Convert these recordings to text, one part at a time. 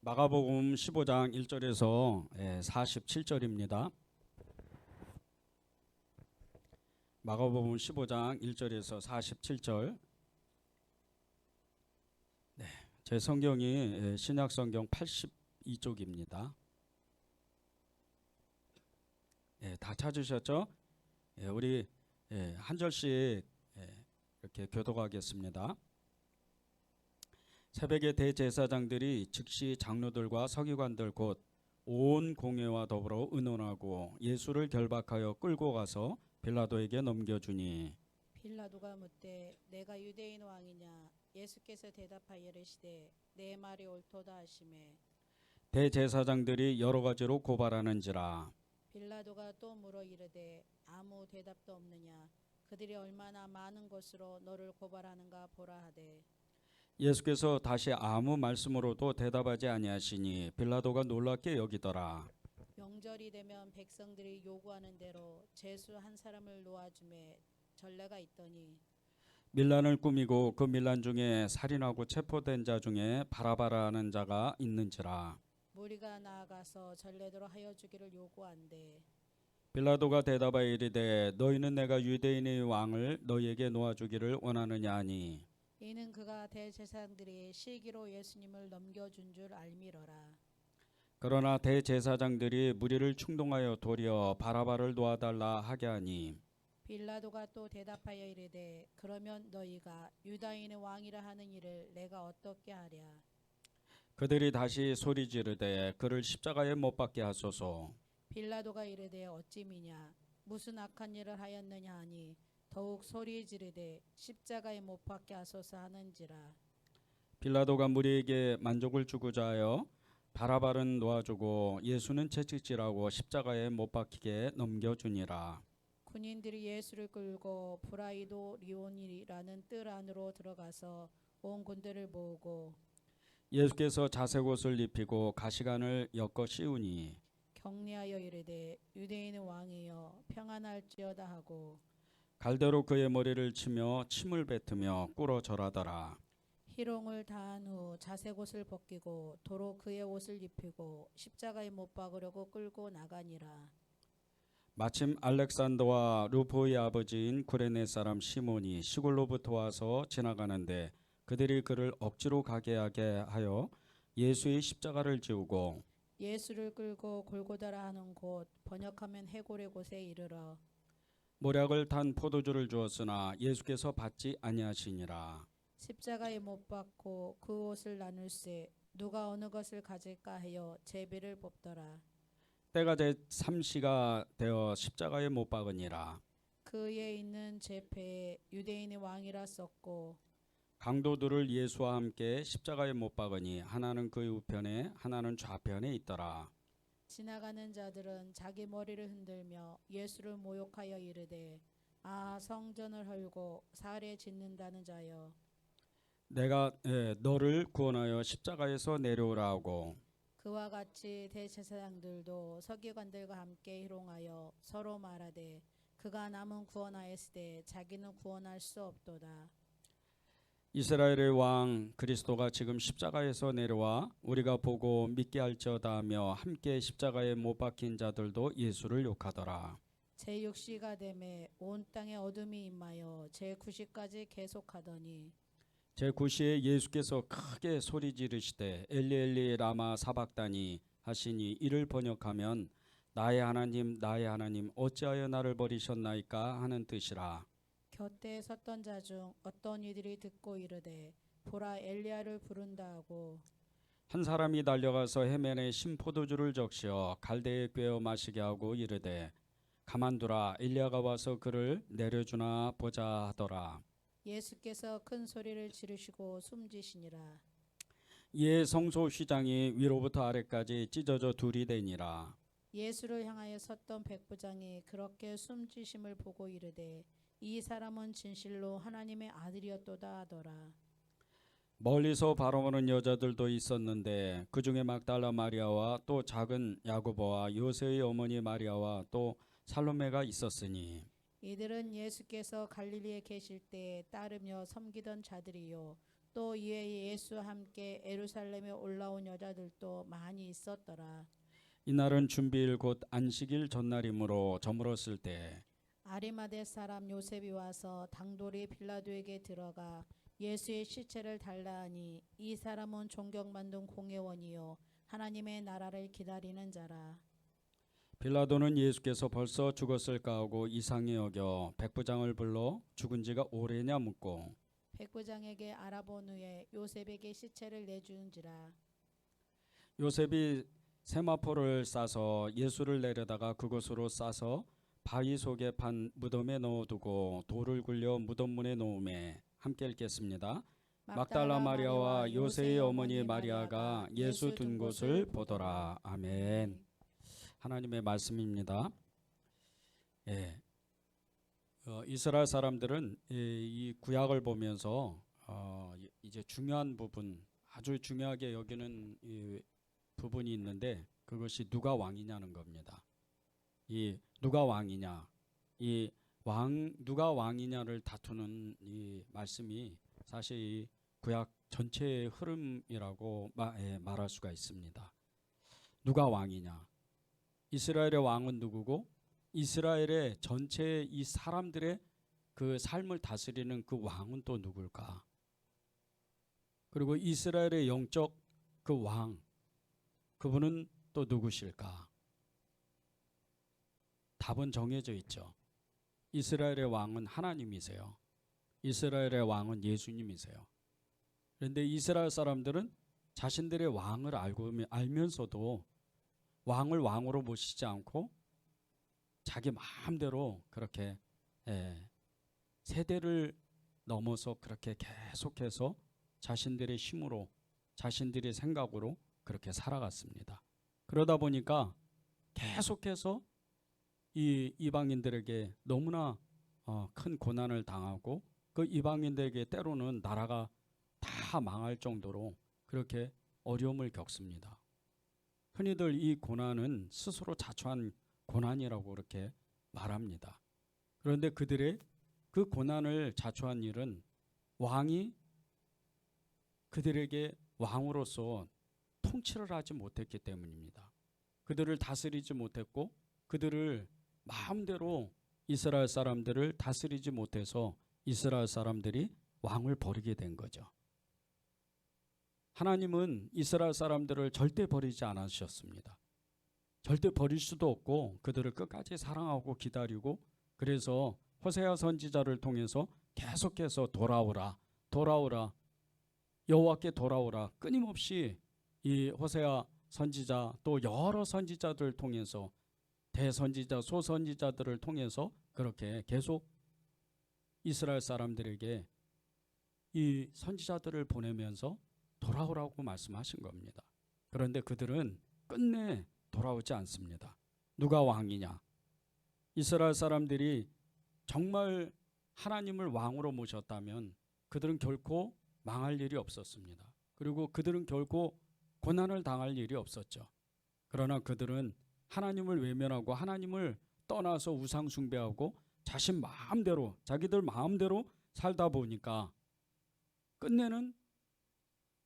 마가복음 15장 1절에서 47절입니다. 마가복음 15장 1절에서 47절. 제 성경이 신약 성경 82쪽입니다. 다 찾으셨죠? 우리 한 절씩 이렇게 교독하겠습니다. 새벽에 대제사장들이 즉시 장로들과 서기관들 곧 온 공회와 더불어 의논하고 예수를 결박하여 끌고 가서 빌라도에게 넘겨주니 빌라도가 묻되 내가 유대인 왕이냐? 예수께서 대답하여 이르시되 내 말이 옳도다 하시매 대제사장들이 여러 가지로 고발하는지라. 빌라도가 또 물어 이르되 아무 대답도 없느냐? 그들이 얼마나 많은 것으로 너를 고발하는가 보라 하되 예수께서 다시 아무 말씀으로도 대답하지 아니하시니 빌라도가 놀랍게 여기더라. 명절이 되면 백성들이 요구하는 대로 제수 한 사람을 놓아주매 전례가 있더니 밀란을 꾸미고 그 밀란 중에 살인하고 체포된 자 중에 바라바라는 자가 있는지라. 무리가 나아가서 전례대로 하여 주기를 요구한대 빌라도가 대답하여 이르되 너희는 내가 유대인의 왕을 너희에게 놓아주기를 원하느냐 하니 이는 그가 대제사장들이 시기로 예수님을 넘겨준 줄 알미러라. 그러나 대제사장들이 무리를 충동하여 도리어 바라바를 놓아달라 하게 하니 빌라도가 또 대답하여 이르되 그러면 너희가 유다인의 왕이라 하는 일을 내가 어떻게 하랴. 그들이 다시 소리 지르되 그를 십자가에 못 박게 하소서. 빌라도가 이르되 어찌미냐 무슨 악한 일을 하였느냐 하니 더욱 소리 지르되 십자가에 못 박게 하소서 하는지라. 빌라도가 무리에게 만족을 주고자 하여 바라바는 놓아주고 예수는 채찍질하고 십자가에 못 박히게 넘겨주니라. 군인들이 예수를 끌고 브라이도 리온이라는 뜰 안으로 들어가서 온 군대를 모으고 예수께서 자색 옷을 입히고 가시관을 엮어 씌우니 격리하여 이르되 유대인의 왕이여 평안할지어다 하고 갈대로 그의 머리를 치며 침을 뱉으며 꿇어 절하더라. 희롱을 다한 후 자색 옷을 벗기고 도로 그의 옷을 입히고 십자가에 못 박으려고 끌고 나가니라. 마침 알렉산더와 루포의 아버지인 구레네 사람 시몬이 시골로부터 와서 지나가는데 그들이 그를 억지로 가게 하게 하여 예수의 십자가를 지우고 예수를 끌고 골고다라 하는 곳 번역하면 해골의 곳에 이르러 모략을 탄 포도주를 주었으나 예수께서 받지 아니하시니라. 십자가에 못 박고 그 옷을 나눌세 누가 어느 것을 가질까 하여 제비를 뽑더라. 때가 제3시가 되어 십자가에 못 박으니라. 그에 있는 제패에 유대인의 왕이라 썼고 강도들을 예수와 함께 십자가에 못 박으니 하나는 그의 우편에 하나는 좌편에 있더라. 지나가는 자들은 자기 머리를 흔들며 예수를 모욕하여 이르되 아 성전을 헐고 살에 짓는다는 자여 내가 너를 구원하여 십자가에서 내려오라 하고 그와 같이 대제사장들도 서기관들과 함께 희롱하여 서로 말하되 그가 남은 구원하였으되 자기는 구원할 수 없도다. 이스라엘의 왕 그리스도가 지금 십자가에서 내려와 우리가 보고 믿게 할지어다 하며 함께 십자가에 못 박힌 자들도 예수를 욕하더라. 제6시가 되매 온 땅에 어둠이 임하여 제9시까지 계속하더니 제9시에 예수께서 크게 소리 지르시되 엘리 엘리 라마 사박다니 하시니 이를 번역하면 나의 하나님 어찌하여 나를 버리셨나이까 하는 뜻이라. 곁에 섰던 자 중 어떤 이들이 듣고 이르되 보라 엘리야를 부른다 하고 한 사람이 달려가서 해면에 신 포도주를 적시어 갈대에 꿰어 마시게 하고 이르되 가만두라 엘리야가 와서 그를 내려주나 보자 하더라. 예수께서 큰 소리를 지르시고 숨지시니라. 이에 성소 휘장이 위로부터 아래까지 찢어져 둘이 되니라. 예수를 향하여 섰던 백부장이 그렇게 숨지심을 보고 이르되 이 사람은 진실로 하나님의 아들이었도다 하더라. 멀리서 바라보는 여자들도 있었는데 그 중에 막달라 마리아와 또 작은 야고보와 요새의 어머니 마리아와 또 살로메가 있었으니 이들은 예수께서 갈릴리에 계실 때에 따르며 섬기던 자들이요 또 이에 예수와 함께 예루살렘에 올라온 여자들도 많이 있었더라. 이날은 준비일 곧 안식일 전날이므로 저물었을 때 아리마대 사람 요셉이 와서 당돌이 빌라도에게 들어가 예수의 시체를 달라 하니 이 사람은 존경받는 공회원이요 하나님의 나라를 기다리는 자라. 빌라도는 예수께서 벌써 죽었을까 하고 이상히 여겨 백부장을 불러 죽은 지가 오래냐 묻고 백부장에게 알아본 후에 요셉에게 시체를 내주는지라. 요셉이 세마포를 싸서 예수를 내려다가 그곳으로 싸서 바위 속에 판 무덤에 넣어두고 돌을 굴려 무덤 문에 놓음에 함께 읽겠습니다. 막달라 마리아와 요새의 어머니 마리아가 예수 둔 곳을 보더라. 아멘. 하나님의 말씀입니다. 예. 이스라엘 사람들은 이 구약을 보면서 이제 중요한 부분, 아주 중요하게 여기는 이 부분이 있는데 그것이 누가 왕이냐는 겁니다. 이 누가 왕이냐, 누가 왕이냐를 다투는 이 말씀이 사실 이 구약 전체의 흐름이라고 말할 수가 있습니다. 누가 왕이냐? 이스라엘의 왕은 누구고 이스라엘의 전체 이 사람들의 그 삶을 다스리는 그 왕은 또 누굴까? 그리고 이스라엘의 영적 그 왕, 그분은 또 누구실까? 답은 정해져 있죠. 이스라엘의 왕은 하나님이세요. 이스라엘의 왕은 예수님이세요. 그런데 이스라엘 사람들은 자신들의 왕을 알면서도 왕을 왕으로 모시지 않고 자기 마음대로 그렇게 세대를 넘어서 그렇게 계속해서 자신들의 힘으로 자신들의 생각으로 그렇게 살아갔습니다. 그러다 보니까 계속해서 이 이방인들에게 너무나 큰 고난을 당하고 그 이방인들에게 때로는 나라가 다 망할 정도로 그렇게 어려움을 겪습니다. 흔히들 이 고난은 스스로 자초한 고난이라고 그렇게 말합니다. 그런데 그들의 그 고난을 자초한 일은 왕이 그들에게 왕으로서 통치를 하지 못했기 때문입니다. 그들을 다스리지 못했고 그들을 마음대로 이스라엘 사람들을 다스리지 못해서 이스라엘 사람들이 왕을 버리게 된 거죠. 하나님은 이스라엘 사람들을 절대 버리지 않으셨습니다. 절대 버릴 수도 없고 그들을 끝까지 사랑하고 기다리고 그래서 호세아 선지자를 통해서 계속해서 돌아오라 여호와께 돌아오라 끊임없이 이 호세아 선지자 또 여러 선지자들을 통해서 대선지자 소선지자들을 통해서 그렇게 계속 이스라엘 사람들에게 이 선지자들을 보내면서 돌아오라고 말씀하신 겁니다. 그런데 그들은 끝내 돌아오지 않습니다. 누가 왕이냐? 이스라엘 사람들이 정말 하나님을 왕으로 모셨다면 그들은 결코 망할 일이 없었습니다. 그리고 그들은 결코 고난을 당할 일이 없었죠. 그러나 그들은 하나님을 외면하고 하나님을 떠나서 우상 숭배하고 자기들 마음대로 살다 보니까 끝내는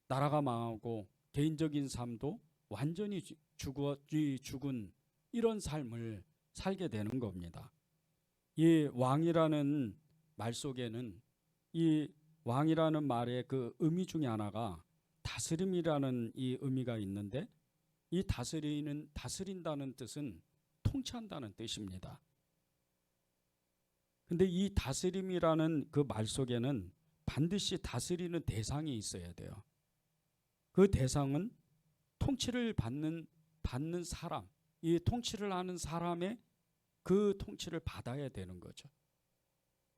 나라가 망하고 개인적인 삶도 완전히 죽은 이런 삶을 살게 되는 겁니다. 이 왕이라는 말 속에는 이 왕이라는 말의 그 의미 중에 하나가 다스림이라는 이 의미가 있는데 이 다스린다는 뜻은 통치한다는 뜻입니다. 근데 이 다스림이라는 그 말 속에는 반드시 다스리는 대상이 있어야 돼요. 그 대상은 통치를 받는 사람, 이 통치를 하는 사람의 그 통치를 받아야 되는 거죠.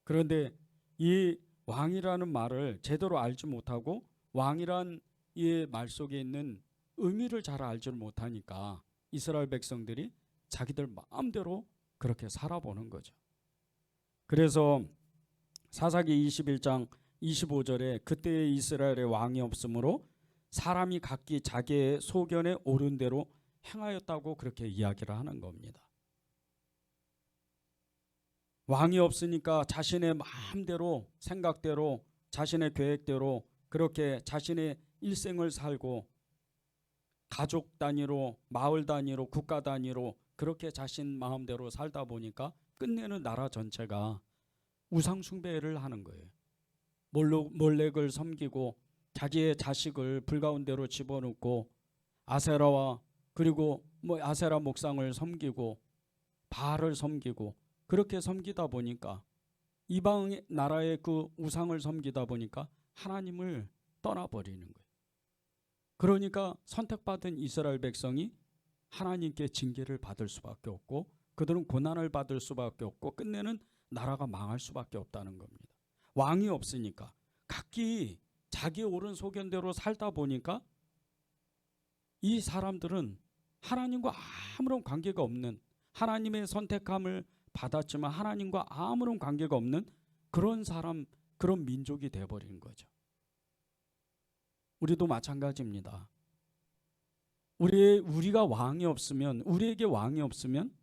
그런데 이 왕이라는 말을 제대로 알지 못하고 왕이란 이 말 속에 있는 의미를 잘 알지 못하니까 이스라엘 백성들이 자기들 마음대로 그렇게 살아보는 거죠. 그래서 사사기 21장 25절에 그때의 이스라엘에 왕이 없으므로 사람이 각기 자기의 소견에 옳은 대로 행하였다고 그렇게 이야기를 하는 겁니다. 왕이 없으니까 자신의 마음대로 생각대로 자신의 계획대로 그렇게 자신의 일생을 살고 가족 단위로, 마을 단위로, 국가 단위로 그렇게 자신 마음대로 살다 보니까 끝내는 나라 전체가 우상 숭배를 하는 거예요. 몰렉을 섬기고 자기의 자식을 불 가운데로 집어넣고 아세라와 그리고 아세라 목상을 섬기고 바알을 섬기고 그렇게 섬기다 보니까 이방 나라의 그 우상을 섬기다 보니까 하나님을 떠나버리는 거예요. 그러니까 선택받은 이스라엘 백성이 하나님께 징계를 받을 수밖에 없고 그들은 고난을 받을 수밖에 없고 끝내는 나라가 망할 수밖에 없다는 겁니다. 왕이 없으니까 각기 자기 옳은 소견대로 살다 보니까 이 사람들은 하나님과 아무런 관계가 없는, 하나님의 선택함을 받았지만 하나님과 아무런 관계가 없는 그런 사람, 그런 민족이 되어버린 거죠. 우리도 마찬가지입니다. 우리가 왕이 없으면, 우리에게 왕이 없으면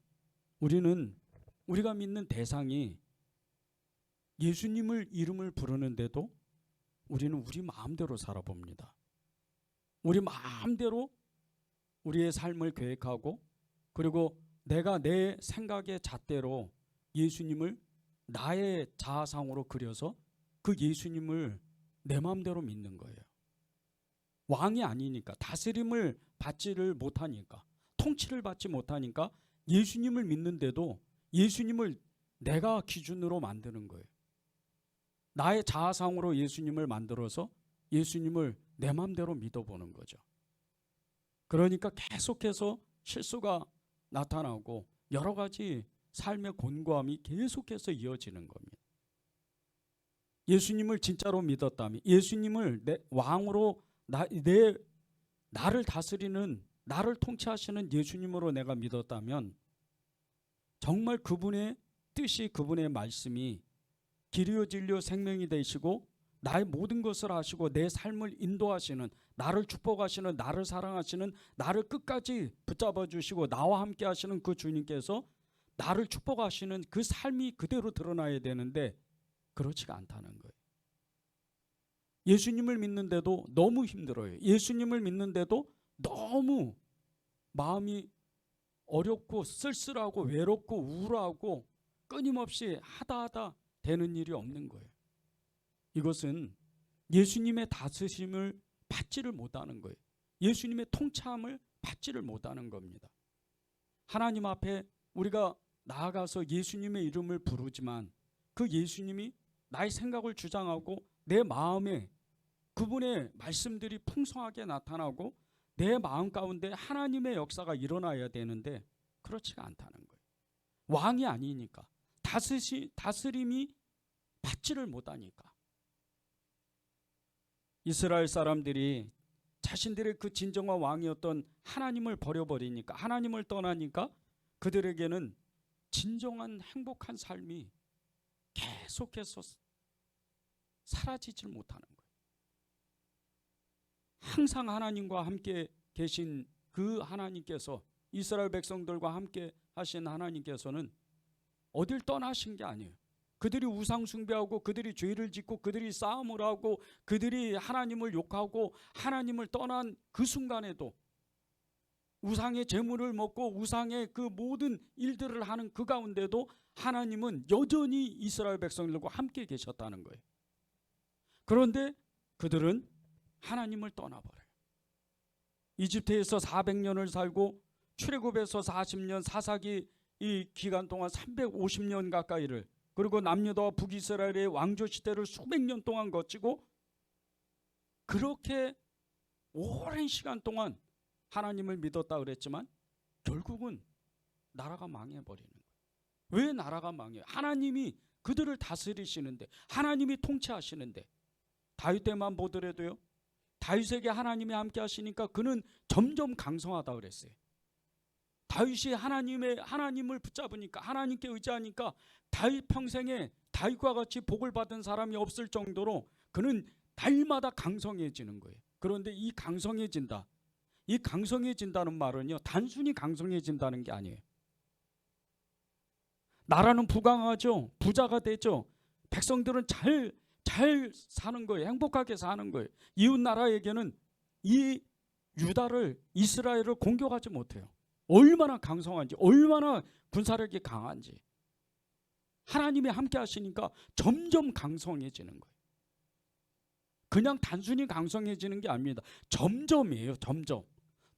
우리가 믿는 대상이 예수님을 이름을 부르는데도 우리는 우리 마음대로 살아봅니다. 우리 마음대로 우리의 삶을 계획하고 그리고 내가 내 생각의 잣대로 예수님을 나의 자아상으로 그려서 그 예수님을 내 마음대로 믿는 거예요. 왕이 아니니까, 다스림을 받지를 못하니까, 통치를 받지 못하니까 예수님을 믿는데도 예수님을 내가 기준으로 만드는 거예요. 나의 자아상으로 예수님을 만들어서 예수님을 내 마음대로 믿어보는 거죠. 그러니까 계속해서 실수가 나타나고 여러 가지 삶의 곤고함이 계속해서 이어지는 겁니다. 예수님을 진짜로 믿었다면, 예수님을 내 왕으로 나를 다스리는, 나를 통치하시는 예수님으로 내가 믿었다면 정말 그분의 뜻이, 그분의 말씀이 길이요 진리요 생명이 되시고 나의 모든 것을 아시고 내 삶을 인도하시는, 나를 축복하시는, 나를 사랑하시는, 나를 끝까지 붙잡아 주시고 나와 함께 하시는 그 주님께서 나를 축복하시는 그 삶이 그대로 드러나야 되는데 그렇지가 않다는 거예요. 예수님을 믿는데도 너무 힘들어요. 예수님을 믿는데도 너무 마음이 어렵고 쓸쓸하고 외롭고 우울하고 끊임없이 하다 되는 일이 없는 거예요. 이것은 예수님의 다스림을 받지를 못하는 거예요. 예수님의 통치함을 받지를 못하는 겁니다. 하나님 앞에 우리가 나아가서 예수님의 이름을 부르지만 그 예수님이 나의 생각을 주장하고 내 마음에 그분의 말씀들이 풍성하게 나타나고 내 마음 가운데 하나님의 역사가 일어나야 되는데 그렇지가 않다는 거예요. 왕이 아니니까, 다스림이 받지를 못하니까. 이스라엘 사람들이 자신들의 그 진정한 왕이었던 하나님을 버려버리니까, 하나님을 떠나니까 그들에게는 진정한 행복한 삶이 계속해서 사라지질 못하는 거예요. 항상 하나님과 함께 계신 그 하나님께서, 이스라엘 백성들과 함께 하신 하나님께서는 어딜 떠나신 게 아니에요. 그들이 우상 숭배하고 그들이 죄를 짓고 그들이 싸움을 하고 그들이 하나님을 욕하고 하나님을 떠난 그 순간에도 우상의 재물을 먹고 우상의 그 모든 일들을 하는 그 가운데도 하나님은 여전히 이스라엘 백성들과 함께 계셨다는 거예요. 그런데 그들은 하나님을 떠나버려요. 이집트에서 400년을 살고 출애굽에서 40년, 사사기 이 기간 동안 350년 가까이를, 그리고 남유다와 북이스라엘의 왕조 시대를 수백 년 동안 거치고 그렇게 오랜 시간 동안 하나님을 믿었다 그랬지만 결국은 나라가 망해버리는 거예요. 왜 나라가 망해요? 하나님이 그들을 다스리시는데, 하나님이 통치하시는데. 다윗 때만 보더라도요, 다윗에게 하나님이 함께 하시니까 그는 점점 강성하다 그랬어요. 다윗이 하나님을 붙잡으니까, 하나님께 의지하니까 다윗 평생에 다윗과 같이 복을 받은 사람이 없을 정도로 그는 날마다 강성해지는 거예요. 그런데 이 강성해진다는 말은요, 단순히 강성해진다는 게 아니에요. 나라는 부강하죠. 부자가 되죠. 백성들은 잘 잘 사는 거예요. 행복하게 사는 거예요. 이웃 나라에게는 이 유다를, 이스라엘을 공격하지 못해요. 얼마나 강성한지, 얼마나 군사력이 강한지. 하나님이 함께 하시니까 점점 강성해지는 거예요. 그냥 단순히 강성해지는 게 아닙니다. 점점이에요. 점점.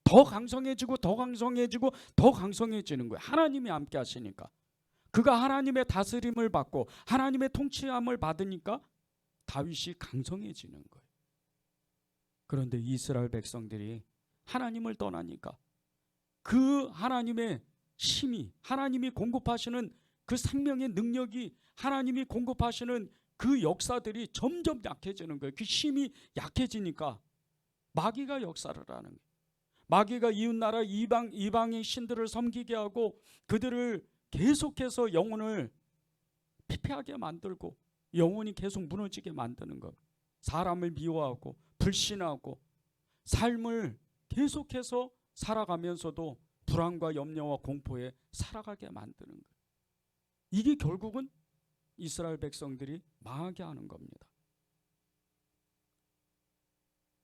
더 강성해지고 더 강성해지고 더 강성해지는 거예요. 하나님이 함께 하시니까. 그가 하나님의 다스림을 받고 하나님의 통치함을 받으니까 다윗이 강성해지는 거예요. 그런데 이스라엘 백성들이 하나님을 떠나니까 그 하나님의 힘이, 하나님이 공급하시는 그 생명의 능력이, 하나님이 공급하시는 그 역사들이 점점 약해지는 거예요. 그 힘이 약해지니까 마귀가 역사를 하는 거예요. 마귀가 이웃나라 이방의 신들을 섬기게 하고 그들을 계속해서 영혼을 피폐하게 만들고 영혼이 계속 무너지게 만드는 것. 사람을 미워하고 불신하고 삶을 계속해서 살아가면서도 불안과 염려와 공포에 살아가게 만드는 것. 이게 결국은 이스라엘 백성들이 망하게 하는 겁니다.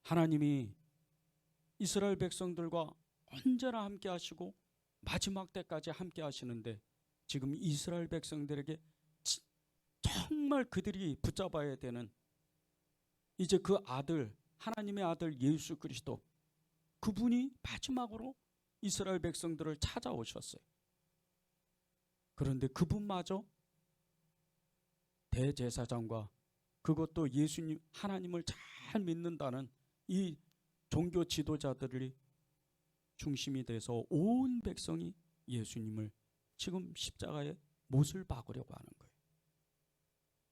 하나님이 이스라엘 백성들과 언제나 함께 하시고 마지막 때까지 함께 하시는데 지금 이스라엘 백성들에게 정말 그들이 붙잡아야 되는 이제 그 아들, 하나님의 아들 예수 그리스도, 그분이 마지막으로 이스라엘 백성들을 찾아오셨어요. 그런데 그분마저 대제사장과 그것도 예수님, 하나님을 잘 믿는다는 이 종교 지도자들이 중심이 돼서 온 백성이 예수님을 지금 십자가에 못을 박으려고 하는 거예요.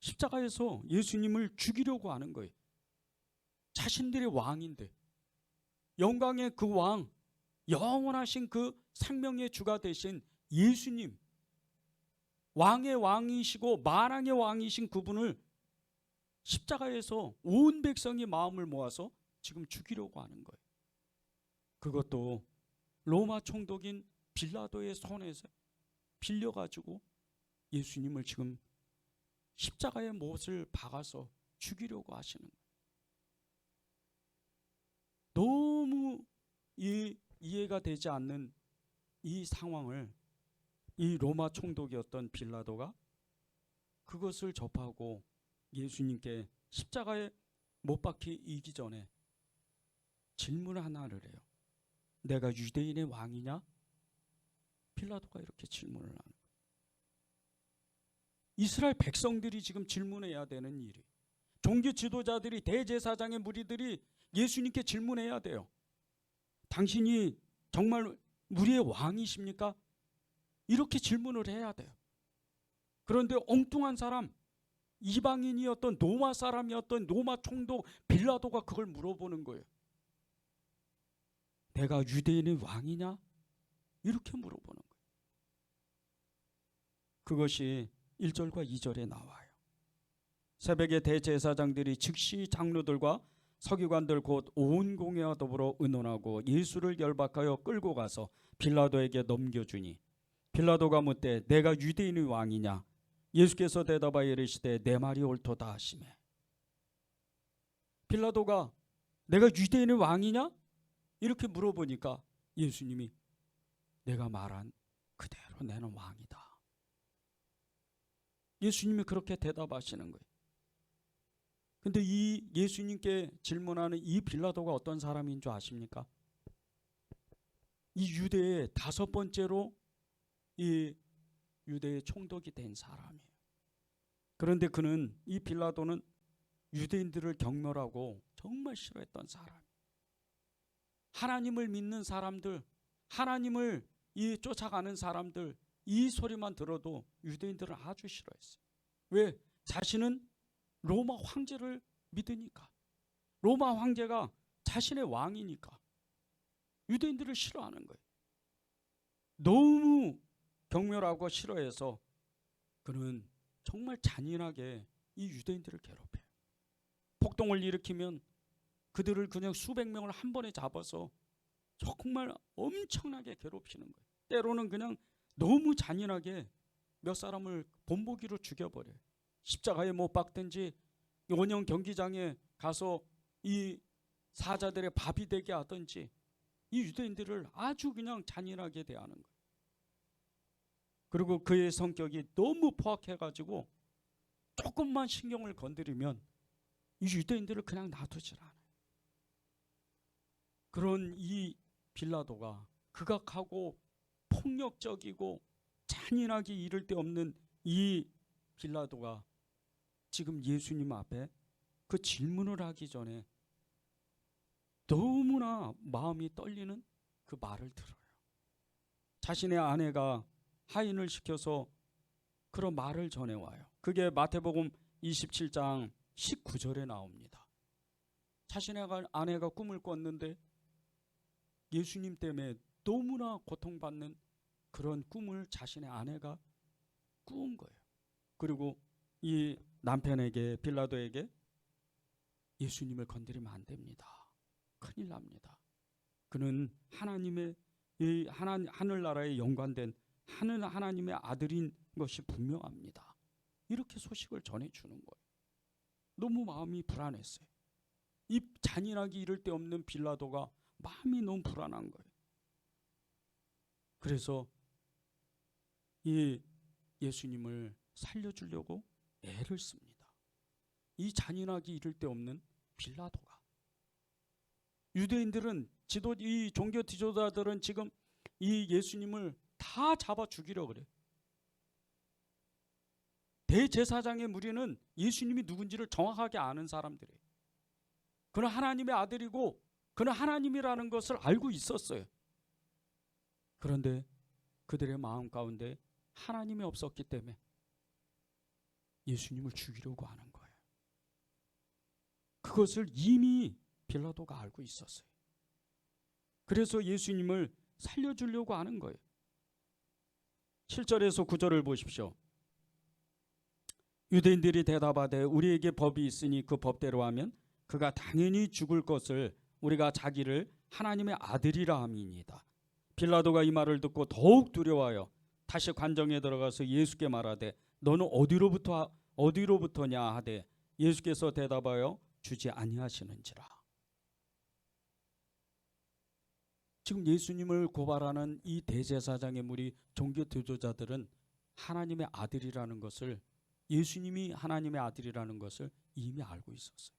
십자가에서 예수님을 죽이려고 하는 거예요. 자신들의 왕인데, 영광의 그 왕, 영원하신 그 생명의 주가 되신 예수님, 왕의 왕이시고 만왕의 왕이신 그분을 십자가에서 온 백성이 마음을 모아서 지금 죽이려고 하는 거예요. 그것도 로마 총독인 빌라도의 손에서 빌려가지고 예수님을 지금 십자가에 못을 박아서 죽이려고 하시는 거예요. 너무 이해가 되지 않는 이 상황을 이 로마 총독이었던 빌라도가 그것을 접하고 예수님께 십자가에 못 박히기 전에 질문 하나를 해요. 내가 유대인의 왕이냐? 빌라도가 이렇게 질문을 하는 거예요. 이스라엘 백성들이 지금 질문해야 되는 일이, 종교 지도자들이, 대제사장의 무리들이 예수님께 질문해야 돼요. 당신이 정말 우리의 왕이십니까? 이렇게 질문을 해야 돼요. 그런데 엉뚱한 사람, 이방인이었던 로마 사람이었던 로마 총독 빌라도가 그걸 물어보는 거예요. 내가 유대인의 왕이냐? 이렇게 물어보는 거예요. 그것이 1절과 2절에 나와요. 새벽에 대제사장들이 즉시 장로들과 서기관들 곧 온 공회와 더불어 의논하고 예수를 열박하여 끌고 가서 빌라도에게 넘겨주니 빌라도가 묻되 내가 유대인의 왕이냐? 예수께서 대답하여 이르시되 내 말이 옳도다 하시매. 빌라도가 내가 유대인의 왕이냐? 이렇게 물어보니까 예수님이 내가 말한 그대로 내는 왕이다. 예수님이 그렇게 대답하시는 거예요. 근데 이 예수님께 질문하는 이 빌라도가 어떤 사람인 줄 아십니까? 이 유대의 5번째로 이 유대의 총독이 된 사람이에요. 그런데 그는, 이 빌라도는 유대인들을 경멸하고 정말 싫어했던 사람. 하나님을 믿는 사람들, 하나님을 쫓아가는 사람들, 이 소리만 들어도 유대인들은 아주 싫어했어요. 왜? 자신은 로마 황제를 믿으니까. 로마 황제가 자신의 왕이니까 유대인들을 싫어하는 거예요. 너무 경멸하고 싫어해서 그는 정말 잔인하게 이 유대인들을 괴롭혀요. 폭동을 일으키면 그들을 그냥 수백 명을 한 번에 잡아서 정말 엄청나게 괴롭히는 거예요. 때로는 그냥 너무 잔인하게 몇 사람을 본보기로 죽여버려요. 십자가에 못 박든지 원형 경기장에 가서 이 사자들의 밥이 되게 하든지 이 유대인들을 아주 그냥 잔인하게 대하는 거예요. 그리고 그의 성격이 너무 포악해가지고 조금만 신경을 건드리면 이 유대인들을 그냥 놔두질 않아요. 그런 이 빌라도가 극악하고 폭력적이고 잔인하게 이를 데 없는 이 빌라도가 지금 예수님 앞에 그 질문을 하기 전에 너무나 마음이 떨리는 그 말을 들어요. 자신의 아내가 하인을 시켜서 그런 말을 전해와요. 그게 마태복음 27장 19절에 나옵니다. 자신의 아내가 꿈을 꿨는데 예수님 때문에 너무나 고통받는 그런 꿈을 자신의 아내가 꾸은 거예요. 그리고 이 남편에게, 빌라도에게 예수님을 건드리면 안 됩니다. 큰일 납니다. 그는 하나님의 이 하늘나라에 연관된 하나님의 아들인 것이 분명합니다. 이렇게 소식을 전해주는 거예요. 너무 마음이 불안했어요. 이 잔인하게 이를 데 없는 빌라도가 마음이 너무 불안한 거예요. 그래서 이 예수님을 살려주려고 애를 씁니다. 이 잔인하게 이를 데 없는 빌라도가. 유대인들은 이 종교 지도자들은 지금 이 예수님을 다 잡아 죽이려고 그래요. 대제사장의 무리는 예수님이 누군지를 정확하게 아는 사람들이에요. 그는 하나님의 아들이고 그는 하나님이라는 것을 알고 있었어요. 그런데 그들의 마음 가운데 하나님이 없었기 때문에 예수님을 죽이려고 하는 거예요. 그것을 이미 빌라도가 알고 있었어요. 그래서 예수님을 살려주려고 하는 거예요. 7절에서 9절을 보십시오. 유대인들이 대답하되 우리에게 법이 있으니 그 법대로 하면 그가 당연히 죽을 것을 우리가 자기를 하나님의 아들이라 함이니이다. 빌라도가 이 말을 듣고 더욱 두려워하여 다시 관정에 들어가서 예수께 말하되 너는 어디로부터냐 하되 예수께서 대답하여 주지 아니하시는지라. 지금 예수님을 고발하는 이 대제사장의 무리 종교 지도자들은 하나님의 아들이라는 것을, 예수님이 하나님의 아들이라는 것을 이미 알고 있었어요.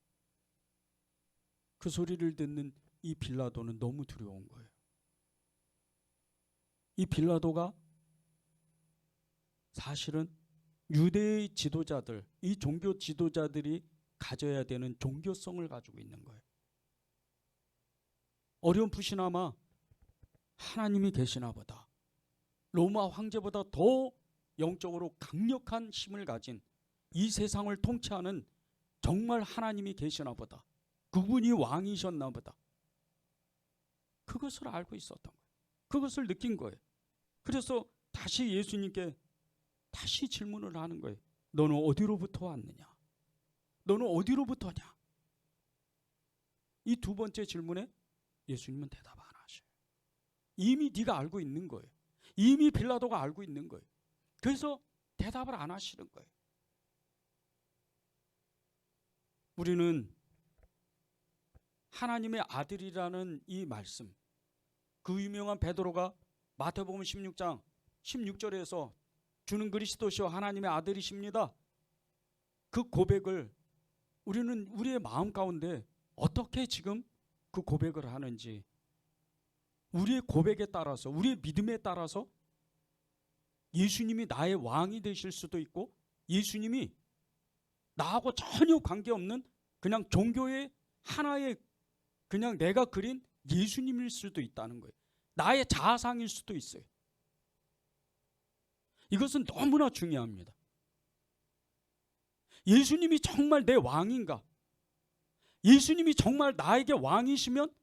그 소리를 듣는 이 빌라도는 너무 두려운 거예요. 이 빌라도가 사실은 유대의 지도자들, 이 종교 지도자들이 가져야 되는 종교성을 가지고 있는 거예요. 어렴풋이나마 하나님이 계시나 보다, 로마 황제보다 더 영적으로 강력한 힘을 가진 이 세상을 통치하는 정말 하나님이 계시나 보다, 그분이 왕이셨나 보다, 그것을 알고 있었던 거예요. 그것을 느낀 거예요. 그래서 다시 예수님께 다시 질문을 하는 거예요. 너는 어디로부터 왔느냐? 너는 어디로부터냐? 이 두 번째 질문에 예수님은 대답 안 하셔요. 이미 네가 알고 있는 거예요. 이미 빌라도가 알고 있는 거예요. 그래서 대답을 안 하시는 거예요. 우리는 하나님의 아들이라는 이 말씀, 그 유명한 베드로가 마태복음 16장 16절에서 주는 그리스도시요 하나님의 아들이십니다, 그 고백을 우리는 우리의 마음 가운데 어떻게 지금 그 고백을 하는지, 우리의 고백에 따라서, 우리의 믿음에 따라서 예수님이 나의 왕이 되실 수도 있고, 예수님이 나하고 전혀 관계없는 그냥 종교의 하나의 그냥 내가 그린 예수님일 수도 있다는 거예요. 나의 자아상일 수도 있어요. 이것은 너무나 중요합니다. 예수님이 정말 내 왕인가? 예수님이 정말 나에게 왕이시면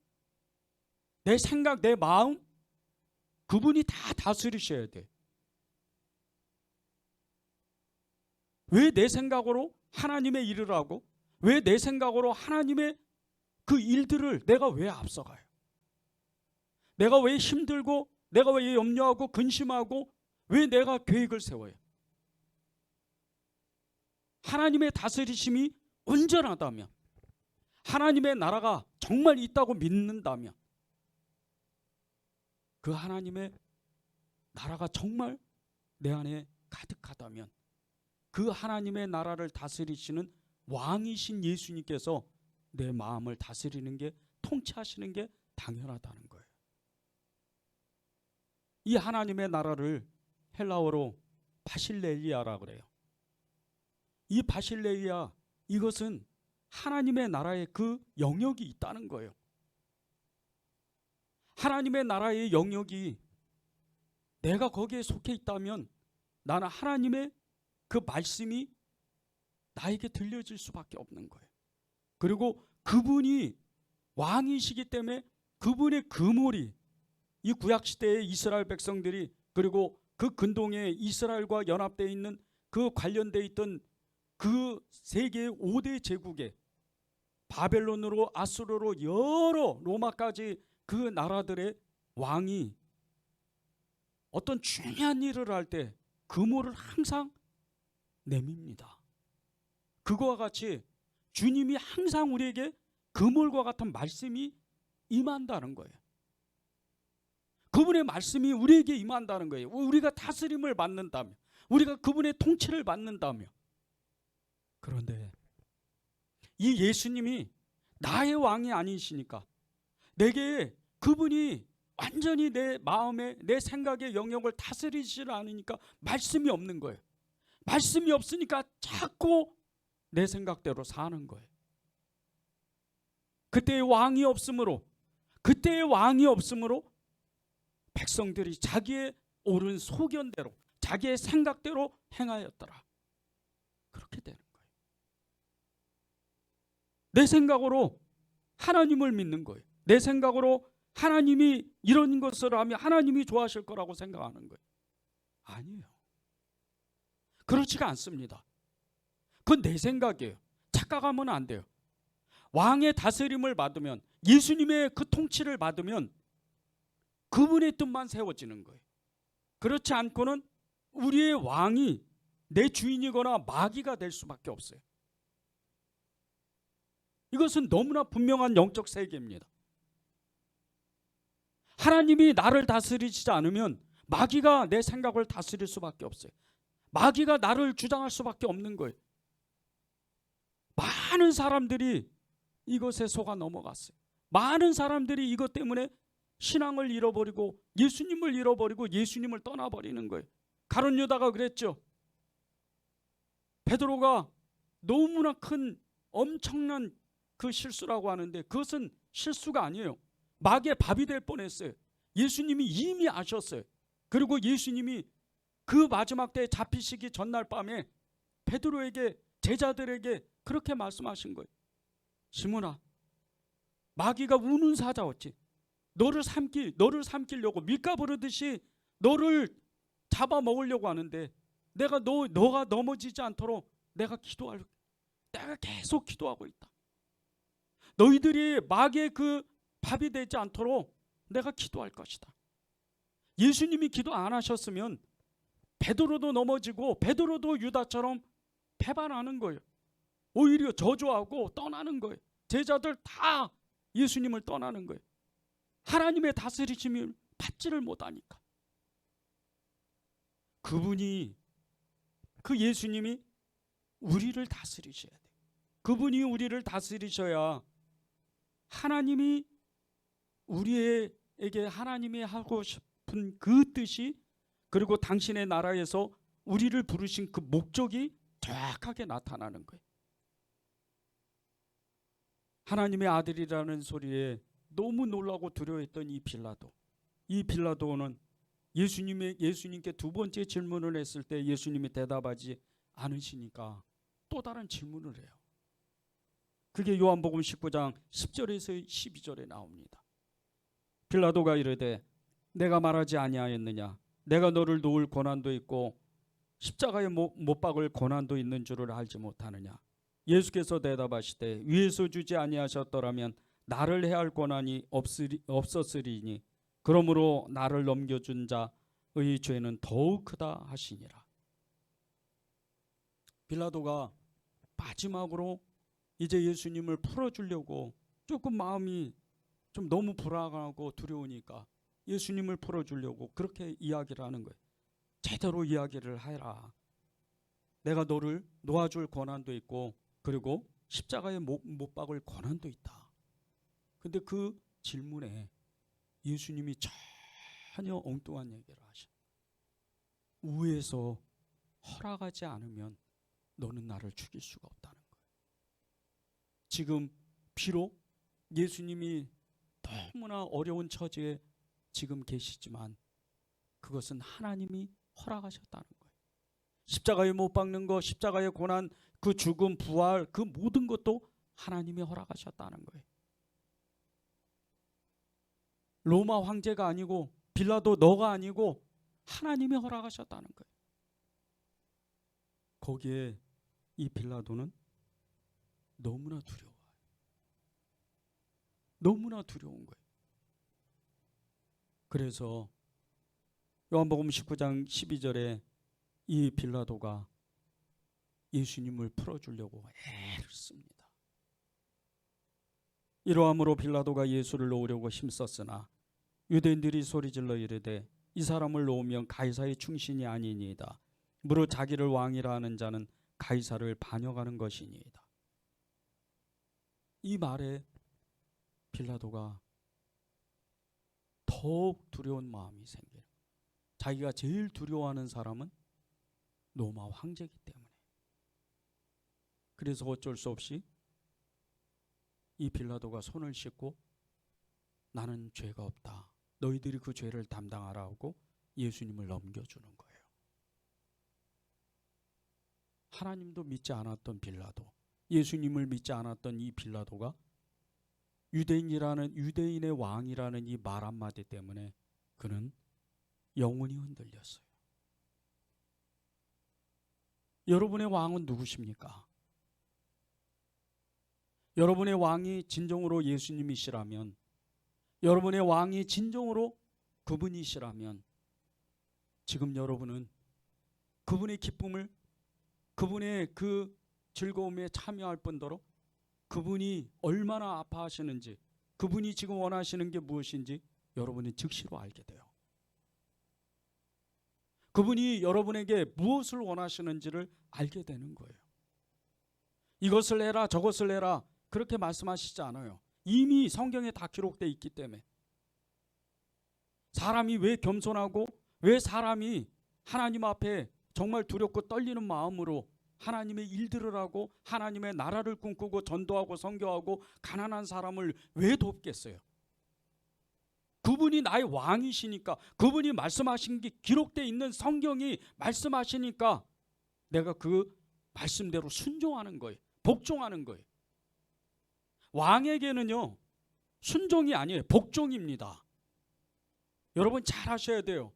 내 생각, 내 마음, 그분이 다 다스리셔야 돼. 왜 내 생각으로 하나님의 일을 하고, 왜 내 생각으로 하나님의 그 일들을 내가 왜 앞서가요? 내가 왜 힘들고, 내가 왜 염려하고 근심하고, 왜 내가 계획을 세워요? 하나님의 다스리심이 온전하다면, 하나님의 나라가 정말 있다고 믿는다면, 그 하나님의 나라가 정말 내 안에 가득하다면, 그 하나님의 나라를 다스리시는 왕이신 예수님께서 내 마음을 다스리는 게, 통치하시는 게 당연하다는 거예요. 이 하나님의 나라를 헬라어로 바실레이아라 그래요. 이 바실레이아, 이것은 하나님의 나라의 그 영역이 있다는 거예요. 하나님의 나라의 영역이 내가 거기에 속해 있다면 나는 하나님의 그 말씀이 나에게 들려질 수밖에 없는 거예요. 그리고 그분이 왕이시기 때문에 그분의 그물이, 이 구약시대의 이스라엘 백성들이, 그리고 그 근동에 이스라엘과 연합되어 있는 그 관련되어 있던 그 세계의 5대 제국에, 바벨론으로, 아수르로, 여러 로마까지 그 나라들의 왕이 어떤 중요한 일을 할 때 그물을 항상 내밉니다. 그거와 같이 주님이 항상 우리에게 그물과 같은 말씀이 임한다는 거예요. 그분의 말씀이 우리에게 임한다는 거예요. 우리가 다스림을 받는다면, 우리가 그분의 통치를 받는다면. 그런데 이 예수님이 나의 왕이 아니시니까, 내게 그분이 완전히 내 마음에, 내 생각의 영역을 다스리지 않으니까 말씀이 없는 거예요. 말씀이 없으니까 자꾸 내 생각대로 사는 거예요. 그때의 왕이 없으므로 백성들이 자기의 옳은 소견대로, 자기의 생각대로 행하였더라. 그렇게 되는 거예요. 내 생각으로 하나님을 믿는 거예요. 내 생각으로 하나님이 이런 것을 하면 하나님이 좋아하실 거라고 생각하는 거예요. 아니에요. 그렇지가 않습니다. 그건 내 생각이에요. 착각하면 안 돼요. 왕의 다스림을 받으면, 예수님의 그 통치를 받으면 그분의 뜻만 세워지는 거예요. 그렇지 않고는 우리의 왕이 내 주인이거나 마귀가 될 수밖에 없어요. 이것은 너무나 분명한 영적 세계입니다. 하나님이 나를 다스리지 않으면 마귀가 내 생각을 다스릴 수밖에 없어요. 마귀가 나를 주장할 수밖에 없는 거예요. 많은 사람들이 이것에 속아 넘어갔어요. 많은 사람들이 이것 때문에 신앙을 잃어버리고 예수님을 잃어버리고 예수님을 떠나버리는 거예요. 가룟 유다가 그랬죠. 베드로가 너무나 큰 엄청난 그 실수라고 하는데 그것은 실수가 아니에요. 마귀의 밥이 될 뻔했어요. 예수님이 이미 아셨어요. 그리고 예수님이 그 마지막 때에 잡히시기 전날 밤에 베드로에게, 제자들에게 그렇게 말씀하신 거예요. 시몬아, 마귀가 우는 사자였지. 너를 삼키려고 밀가 부르듯이 너를 잡아먹으려고 하는데 내가 너가 넘어지지 않도록 내가 계속 기도하고 있다. 너희들이 마귀의 그 밥이 되지 않도록 내가 기도할 것이다. 예수님이 기도 안 하셨으면 베드로도 넘어지고 베드로도 유다처럼 배반하는 거예요. 오히려 저주하고 떠나는 거예요. 제자들 다 예수님을 떠나는 거예요. 하나님의 다스리심을 받지를 못하니까. 그분이, 그 예수님이 우리를 다스리셔야 돼요. 그분이 우리를 다스리셔야 하나님이 우리에게 하나님이 하고 싶은 그 뜻이, 그리고 당신의 나라에서 우리를 부르신 그 목적이 정확하게 나타나는 거예요. 하나님의 아들이라는 소리에 너무 놀라고 두려워했던 이 빌라도는 예수님께 두 번째 질문을 했을 때 예수님이 대답하지 않으시니까 또 다른 질문을 해요. 그게 요한복음 19장 10절에서 12절에 나옵니다. 빌라도가 이르되 내가 말하지 아니하였느냐? 내가 너를 놓을 고난도 있고 십자가에 못 박을 고난도 있는 줄을 알지 못하느냐? 예수께서 대답하시되 위에서 주지 아니하셨더라면 나를 해할 고난이 없었으리니 그러므로 나를 넘겨준 자의 죄는 더욱 크다 하시니라. 빌라도가 마지막으로 이제 예수님을 풀어주려고 조금 마음이 좀 너무 불안하고 두려우니까 예수님을 풀어주려고 그렇게 이야기를 하는 거예요. 제대로 이야기를 해라. 내가 너를 놓아줄 권한도 있고 그리고 십자가에 못 박을 권한도 있다. 근데 그 질문에 예수님이 전혀 엉뚱한 얘기를 하셔. 위에서 허락하지 않으면 너는 나를 죽일 수가 없다는 거예요. 지금 비록 예수님이 너무나 어려운 처지에 지금 계시지만 그것은 하나님이 허락하셨다는 거예요. 십자가에 못 박는 것, 십자가의 고난, 그 죽음, 부활, 그 모든 것도 하나님이 허락하셨다는 거예요. 로마 황제가 아니고 빌라도 너가 아니고 하나님이 허락하셨다는 거예요. 거기에 이 빌라도는 너무나 두려워요. 너무나 두려운 거예요. 그래서 요한복음 19장 12절에 이 빌라도가 예수님을 풀어주려고 애를 씁니다. 이러함으로 빌라도가 예수를 놓으려고 힘썼으나 유대인들이 소리질러 이르되 이 사람을 놓으면 가이사의 충신이 아니니이다. 무릇 자기를 왕이라 하는 자는 가이사를 반역하는 것이니이다. 이 말에 빌라도가 더욱 두려운 마음이 생겨요. 자기가 제일 두려워하는 사람은 로마 황제이기 때문에. 그래서 어쩔 수 없이 이 빌라도가 손을 씻고 나는 죄가 없다. 너희들이 그 죄를 담당하라 하고 예수님을 넘겨주는 거예요. 하나님도 믿지 않았던 빌라도, 예수님을 믿지 않았던 이 빌라도가 유대인의 왕이라는 이 말 한마디 때문에 그는 영혼이 흔들렸어요. 여러분의 왕은 누구십니까? 여러분의 왕이 진정으로 예수님이시라면, 여러분의 왕이 진정으로 그분이시라면 지금 여러분은 그분의 기쁨을, 그분의 그 즐거움에 참여할 뿐더러 그분이 얼마나 아파하시는지, 그분이 지금 원하시는 게 무엇인지 여러분이 즉시로 알게 돼요. 그분이 여러분에게 무엇을 원하시는지를 알게 되는 거예요. 이것을 해라 저것을 해라 그렇게 말씀하시지 않아요. 이미 성경에 다 기록되어 있기 때문에. 사람이 왜 겸손하고 왜 사람이 하나님 앞에 정말 두렵고 떨리는 마음으로 하나님의 일들을 하고 하나님의 나라를 꿈꾸고 전도하고 선교하고 가난한 사람을 왜 돕겠어요? 그분이 나의 왕이시니까, 그분이 말씀하신 게 기록되어 있는 성경이 말씀하시니까 내가 그 말씀대로 순종하는 거예요. 복종하는 거예요. 왕에게는요 순종이 아니에요, 복종입니다. 여러분 잘 하셔야 돼요.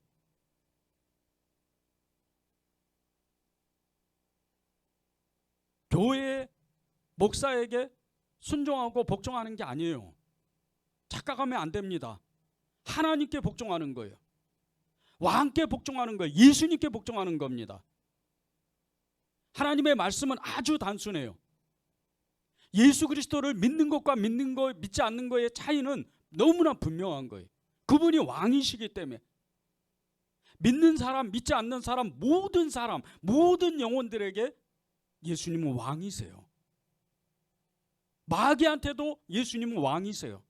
교회 목사에게 순종하고 복종하는 게 아니에요. 착각하면 안 됩니다. 하나님께 복종하는 거예요. 왕께 복종하는 거예요. 예수님께 복종하는 겁니다. 하나님의 말씀은 아주 단순해요. 예수 그리스도를 믿는 것과 믿지 않는 것의 차이는 너무나 분명한 거예요. 그분이 왕이시기 때문에 믿는 사람, 믿지 않는 사람, 모든 영혼들에게 예수님은 왕이세요. 마귀한테도 예수님은 왕이세요.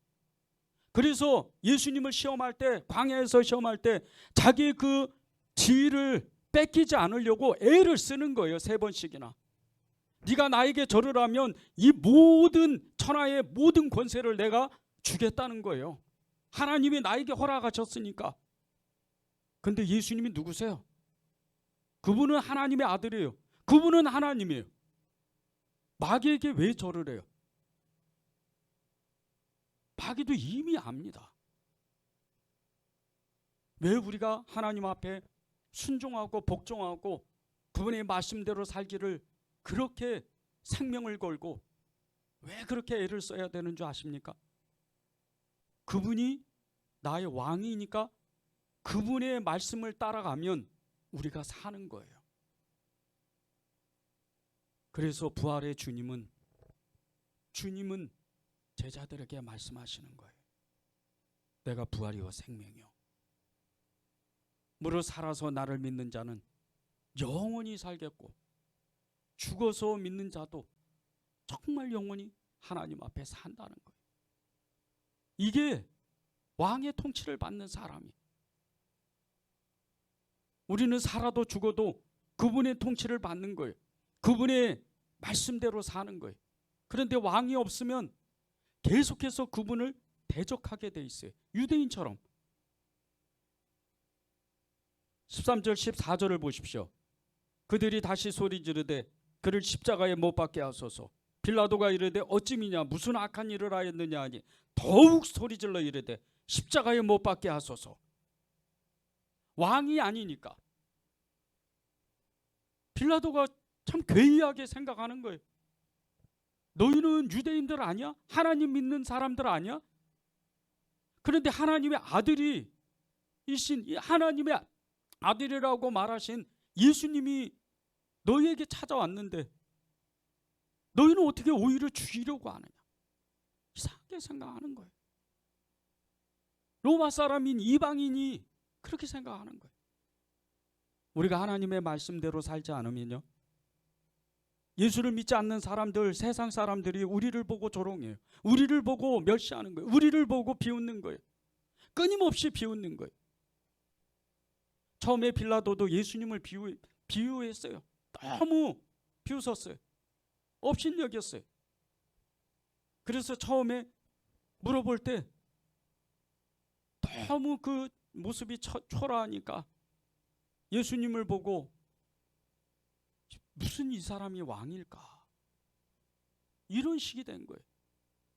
그래서 예수님을 시험할 때, 광야에서 시험할 때 자기 그 지위를 뺏기지 않으려고 애를 쓰는 거예요. 3번씩이나. 네가 나에게 절을 하면 이 모든 천하의 모든 권세를 내가 주겠다는 거예요. 하나님이 나에게 허락하셨으니까. 근데 예수님이 누구세요? 그분은 하나님의 아들이에요. 그분은 하나님이에요. 마귀에게 왜 절을 해요? 마귀도 이미 압니다. 왜 우리가 하나님 앞에 순종하고 복종하고 그분의 말씀대로 살기를 그렇게 생명을 걸고 왜 그렇게 애를 써야 되는 줄 아십니까? 그분이 나의 왕이니까 그분의 말씀을 따라가면 우리가 사는 거예요. 그래서 부활의 주님은 주님은 제자들에게 말씀하시는 거예요. 내가 부활이요 생명이요. 무릇 살아서 나를 믿는 자는 영원히 살겠고 죽어서 믿는 자도 정말 영원히 하나님 앞에 산다는 거예요. 이게 왕의 통치를 받는 사람이. 우리는 살아도 죽어도 그분의 통치를 받는 거예요. 그분의 말씀대로 사는 거예요. 그런데 왕이 없으면 계속해서 그분을 대적하게 돼 있어요. 유대인처럼. 13절 14절을 보십시오. 그들이 다시 소리 지르되 그를 십자가에 못 박게 하소서. 빌라도가 이르되 어찌미냐 무슨 악한 일을 하였느냐 하니 더욱 소리질러 이르되 십자가에 못 박게 하소서. 왕이 아니니까. 빌라도가 참 괴이하게 생각하는 거예요. 너희는 유대인들 아니야? 하나님 믿는 사람들 아니야? 그런데 하나님의 아들이 이신 하나님의 아들이라고 말하신 예수님이 너희에게 찾아왔는데 너희는 어떻게 오히려 죽이려고 하느냐? 이상하게 생각하는 거예요. 로마 사람인 이방인이 그렇게 생각하는 거예요. 우리가 하나님의 말씀대로 살지 않으면요, 예수를 믿지 않는 사람들, 세상 사람들이 우리를 보고 조롱해요. 우리를 보고 멸시하는 거예요. 우리를 보고 비웃는 거예요. 끊임없이 비웃는 거예요. 처음에 빌라도도 예수님을 비유했어요. 너무 비웃었어요. 업신여겼어요. 그래서 처음에 물어볼 때 너무 그 모습이 초라하니까 예수님을 보고 무슨 이 사람이 왕일까? 이런 식이 된 거예요.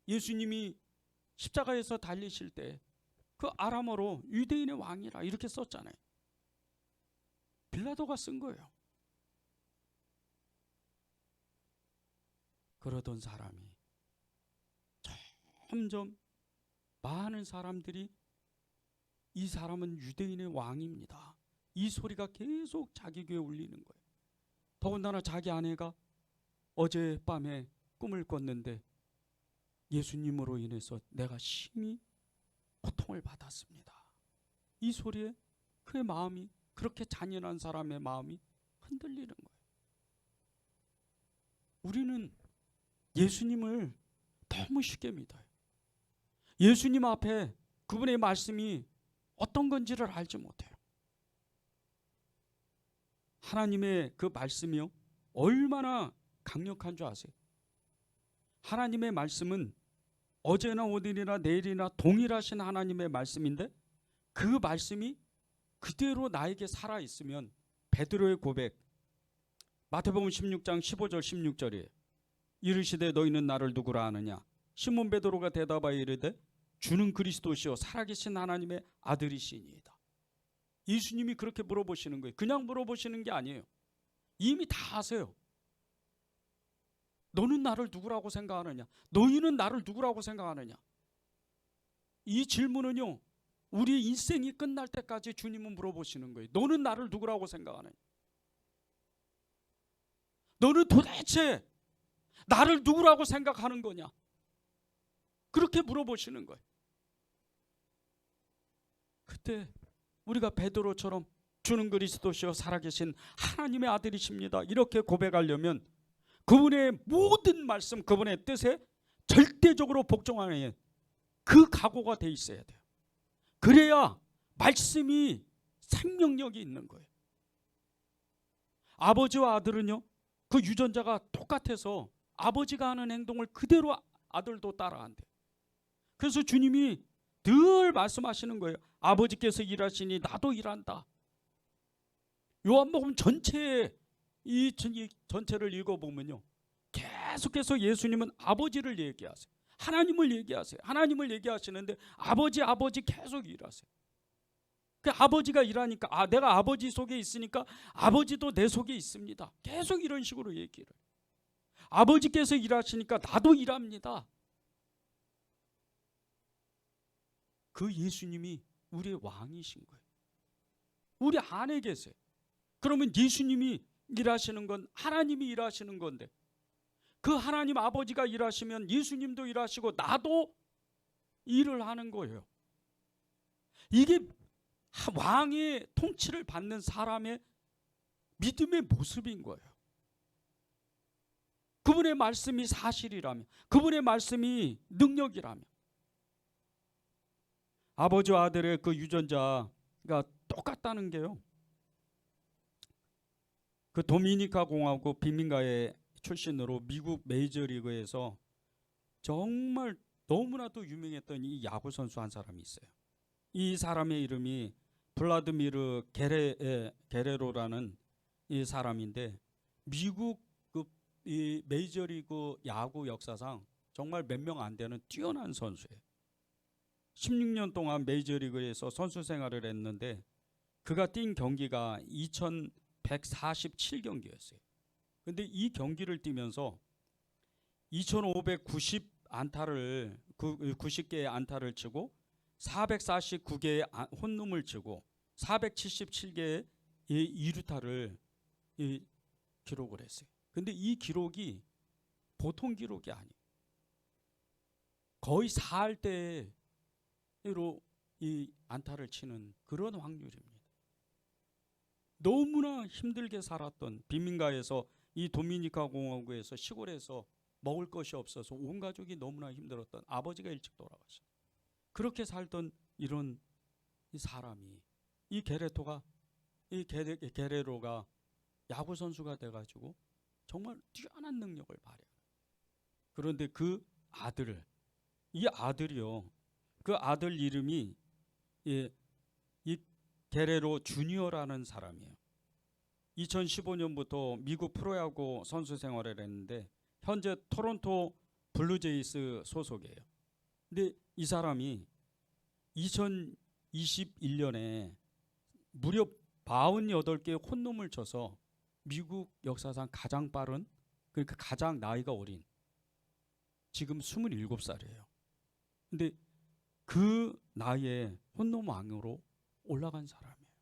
예수님이 십자가에서 달리실 때 그 아람어로 유대인의 왕이라 이렇게 썼잖아요. 빌라도가 쓴 거예요. 그러던 사람이 점점 많은 사람들이 이 사람은 유대인의 왕입니다. 이 소리가 계속 자기 귀에 울리는 거예요. 더군다나 자기 아내가 어젯밤에 꿈을 꿨는데 예수님으로 인해서 내가 심히 고통을 받았습니다. 이 소리에 그의 마음이, 그렇게 잔인한 사람의 마음이 흔들리는 거예요. 우리는 예수님을 너무 쉽게 믿어요. 예수님 앞에 그분의 말씀이 어떤 건지를 알지 못해요. 하나님의 그 말씀이요, 얼마나 강력한 줄 아세요? 하나님의 말씀은 어제나 오늘이나 내일이나 동일하신 하나님의 말씀인데 그 말씀이 그대로 나에게 살아있으면, 베드로의 고백 마태복음 16장 15절 16절이에요. 이르시되 너희는 나를 누구라 하느냐? 시몬 베드로가 대답하여 이르되 주는 그리스도시요 살아계신 하나님의 아들이시니이다. 예수님이 그렇게 물어보시는 거예요. 그냥 물어보시는 게 아니에요. 이미 다 아세요. 너는 나를 누구라고 생각하느냐? 너희는 나를 누구라고 생각하느냐? 이 질문은요, 우리 인생이 끝날 때까지 주님은 물어보시는 거예요. 너는 나를 누구라고 생각하느냐? 너는 도대체 나를 누구라고 생각하는 거냐? 그렇게 물어보시는 거예요. 그때 우리가 베드로처럼 주는 그리스도시요 살아계신 하나님의 아들이십니다, 이렇게 고백하려면 그분의 모든 말씀, 그분의 뜻에 절대적으로 복종하는 그 각오가 돼 있어야 돼요. 그래야 말씀이 생명력이 있는 거예요. 아버지와 아들은요, 그 유전자가 똑같아서 아버지가 하는 행동을 그대로 아들도 따라한대요. 그래서 주님이 늘 말씀하시는 거예요. 아버지께서 일하시니 나도 일한다. 요한복음 전체에 이 전체를 읽어보면요, 계속해서 예수님은 아버지를 얘기하세요. 하나님을 얘기하세요. 하나님을 얘기하시는데 아버지 계속 일하세요. 그 아버지가 일하니까 내가 아버지 속에 있으니까 아버지도 내 속에 있습니다. 계속 이런 식으로 얘기를. 아버지께서 일하시니까 나도 일합니다. 그 예수님이 우리의 왕이신 거예요. 우리 안에 계세요. 그러면 예수님이 일하시는 건 하나님이 일하시는 건데 그 하나님 아버지가 일하시면 예수님도 일하시고 나도 일을 하는 거예요. 이게 왕의 통치를 받는 사람의 믿음의 모습인 거예요. 그분의 말씀이 사실이라면, 그분의 말씀이 능력이라면, 아버지와 아들의 그 유전자가 똑같다는 게요. 그 도미니카 공화국 빈민가의 출신으로 미국 메이저리그에서 정말 너무나도 유명했던 이 야구 선수 한 사람이 있어요. 이 사람의 이름이 블라드미르 게레로라는 이 사람인데, 미국 이 메이저리그 야구 역사상 정말 몇 명 안 되는 뛰어난 선수예요. 16년 동안 메이저리그에서 선수 생활을 했는데 그가 뛴 경기가 2147경기였어요. 근데 이 경기를 뛰면서 2590 안타를 90개의 안타를 치고 449개의 홈런을 치고 477개의 2루타를 기록을 했어요. 근데 이 기록이 보통 기록이 아니에요. 거의 4할대로 이 안타를 치는 그런 확률입니다. 너무나 힘들게 살았던 빈민가에서, 이 도미니카 공화국에서, 시골에서 먹을 것이 없어서 온 가족이 너무나 힘들었던 아버지가 일찍 돌아가셨어요. 그렇게 살던 이런 이 사람이, 이 게레로가 야구 선수가 돼가지고 정말 뛰어난 능력을 발휘해요. 그런데 그 아들을, 이 아들이요, 그 아들 이름이 이 게레로 주니어라는 사람이에요. 2015년부터 미국 프로야구 선수 생활을 했는데 현재 토론토 블루제이스 소속이에요. 근데 이 사람이 2021년에 무려 48개의 홈런을 쳐서 미국 역사상 가장 빠른, 그러니까 가장 나이가 어린, 지금 27살이에요. 근데 그 나이에 홈런 왕으로 올라간 사람이에요.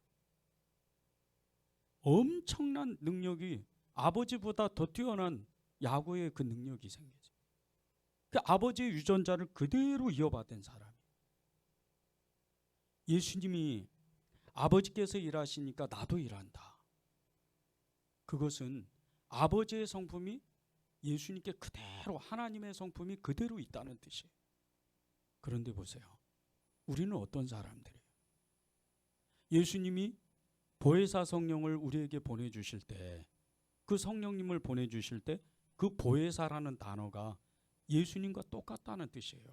엄청난 능력이, 아버지보다 더 뛰어난 야구의 그 능력이 생기죠. 그 아버지의 유전자를 그대로 이어받은 사람이에요. 예수님이 아버지께서 일하시니까 나도 일한다. 그것은 아버지의 성품이 예수님께 그대로, 하나님의 성품이 그대로 있다는 뜻이에요. 그런데 보세요. 우리는 어떤 사람들이에요? 예수님이 보혜사 성령을 우리에게 보내주실 때, 그 성령님을 보내주실 때 그 보혜사라는 단어가 예수님과 똑같다는 뜻이에요.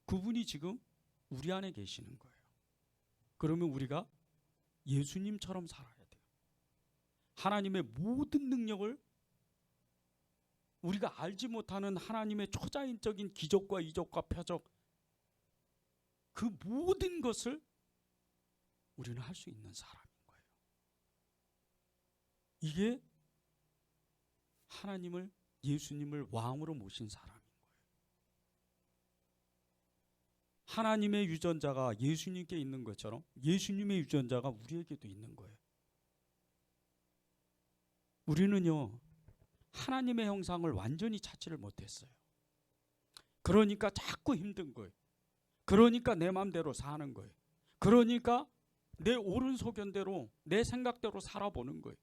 그분이 지금 우리 안에 계시는 거예요. 그러면 우리가 예수님처럼 살아야 돼요. 하나님의 모든 능력을, 우리가 알지 못하는 하나님의 초자연적인 기적과 이적과 표적, 그 모든 것을 우리는 할 수 있는 사람인 거예요. 이게 하나님을, 예수님을 왕으로 모신 사람인 거예요. 하나님의 유전자가 예수님께 있는 것처럼 예수님의 유전자가 우리에게도 있는 거예요. 우리는요, 하나님의 형상을 완전히 찾지를 못했어요. 그러니까 자꾸 힘든 거예요. 그러니까 내 마음대로 사는 거예요. 그러니까 내 옳은 소견대로, 내 생각대로 살아보는 거예요.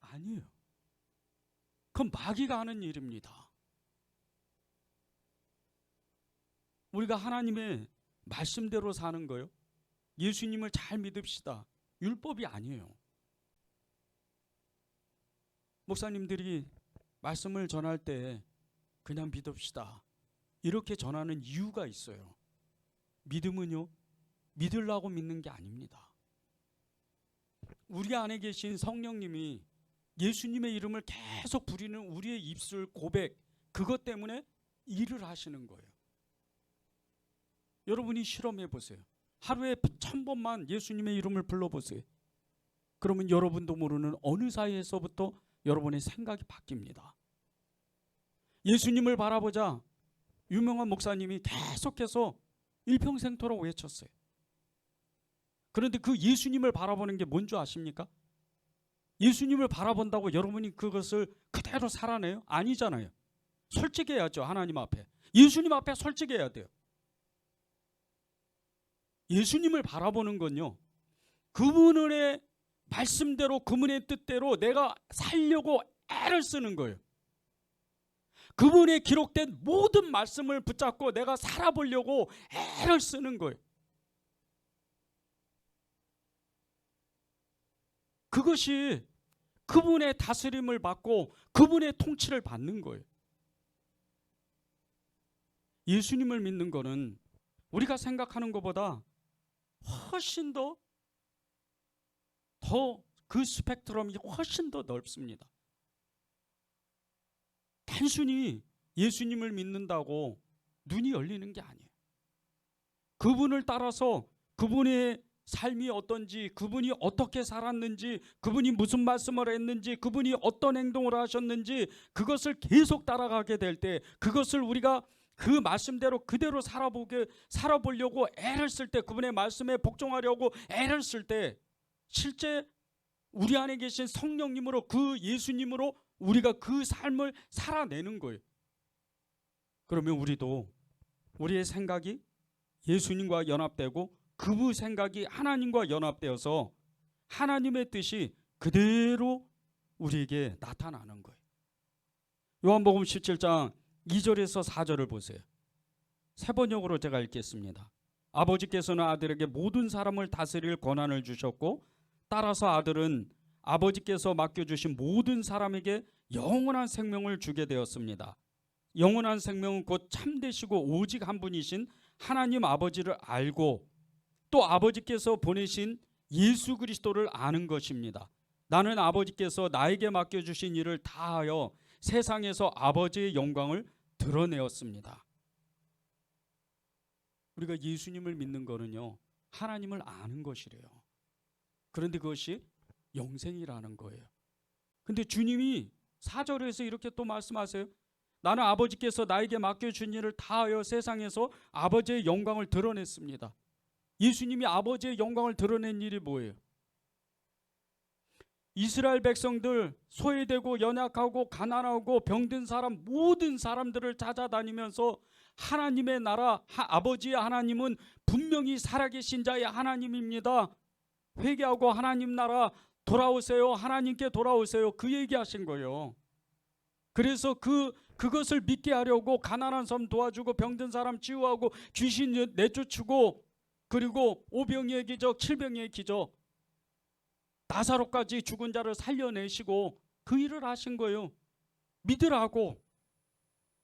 아니에요. 그건 마귀가 하는 일입니다. 우리가 하나님의 말씀대로 사는 거예요. 예수님을 잘 믿읍시다. 율법이 아니에요. 목사님들이 말씀을 전할 때 그냥 믿읍시다, 이렇게 전하는 이유가 있어요. 믿음은요, 믿으려고 믿는 게 아닙니다. 우리 안에 계신 성령님이 예수님의 이름을 계속 부리는 우리의 입술 고백, 그것 때문에 일을 하시는 거예요. 여러분이 실험해 보세요. 하루에 1000번만 예수님의 이름을 불러보세요. 그러면 여러분도 모르는 어느 사이에서부터 여러분의 생각이 바뀝니다. 예수님을 바라보자 유명한 목사님이 계속해서 일평생토록 외쳤어요. 그런데 그 예수님을 바라보는 게 뭔 줄 아십니까? 예수님을 바라본다고 여러분이 그것을 그대로 살아내요? 아니잖아요. 솔직해야죠. 하나님 앞에. 예수님 앞에 솔직해야 돼요. 예수님을 바라보는 건요, 그분의 말씀대로 그분의 뜻대로 내가 살려고 애를 쓰는 거예요. 그분의 기록된 모든 말씀을 붙잡고 내가 살아보려고 애를 쓰는 거예요. 그것이 그분의 다스림을 받고 그분의 통치를 받는 거예요. 예수님을 믿는 거는 우리가 생각하는 것보다 훨씬 더 그 스펙트럼이 훨씬 더 넓습니다. 단순히 예수님을 믿는다고 눈이 열리는 게 아니에요. 그분을 따라서 그분의 삶이 어떤지, 그분이 어떻게 살았는지, 그분이 무슨 말씀을 했는지, 그분이 어떤 행동을 하셨는지 그것을 계속 따라가게 될 때, 그것을 우리가 그 말씀대로 그대로 살아보려고 애를 쓸 때, 그분의 말씀에 복종하려고 애를 쓸 때, 실제 우리 안에 계신 성령님으로, 그 예수님으로 우리가 그 삶을 살아내는 거예요. 그러면 우리도 우리의 생각이 예수님과 연합되고 그 생각이 하나님과 연합되어서 하나님의 뜻이 그대로 우리에게 나타나는 거예요. 요한복음 17장 2절에서 4절을 보세요. 세 번역으로 제가 읽겠습니다. 아버지께서는 아들에게 모든 사람을 다스릴 권한을 주셨고, 따라서 아들은 아버지께서 맡겨주신 모든 사람에게 영원한 생명을 주게 되었습니다. 영원한 생명은 곧 참되시고 오직 한 분이신 하나님 아버지를 알고 또 아버지께서 보내신 예수 그리스도를 아는 것입니다. 나는 아버지께서 나에게 맡겨주신 일을 다하여 세상에서 아버지의 영광을 드러내었습니다. 우리가 예수님을 믿는 거는요, 하나님을 아는 것이래요. 그런데 그것이 영생이라는 거예요. 근데 주님이 4절에서 이렇게 또 말씀하세요. 나는 아버지께서 나에게 맡겨준 일을 다하여 세상에서 아버지의 영광을 드러냈습니다. 예수님이 아버지의 영광을 드러낸 일이 뭐예요? 이스라엘 백성들, 소외되고 연약하고 가난하고 병든 사람, 모든 사람들을 찾아다니면서 하나님의 나라, 아버지의 하나님은 분명히 살아계신 자의 하나님입니다. 회개하고 하나님 나라 돌아오세요. 하나님께 돌아오세요. 그 얘기하신 거예요. 그래서 그것을 믿게 하려고 가난한 사람 도와주고 병든 사람 치유하고 귀신 내쫓고, 그리고 오병이의 기적, 칠병이의 기적, 나사로까지 죽은 자를 살려내시고 그 일을 하신 거예요. 믿으라고.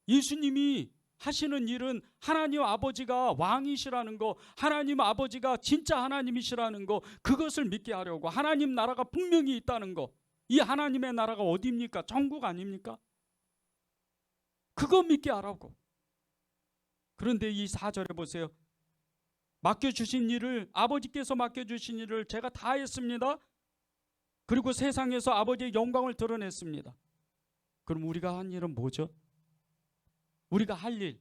예수님이 하시는 일은 하나님 아버지가 왕이시라는 거, 하나님 아버지가 진짜 하나님이시라는 거, 그것을 믿게 하려고. 하나님 나라가 분명히 있다는 거. 이 하나님의 나라가 어디입니까? 천국 아닙니까? 그거 믿게 하라고. 그런데 이 4절에 보세요. 맡겨주신 일을, 아버지께서 맡겨주신 일을 제가 다 했습니다. 그리고 세상에서 아버지의 영광을 드러냈습니다. 그럼 우리가 한 일은 뭐죠? 우리가 할 일,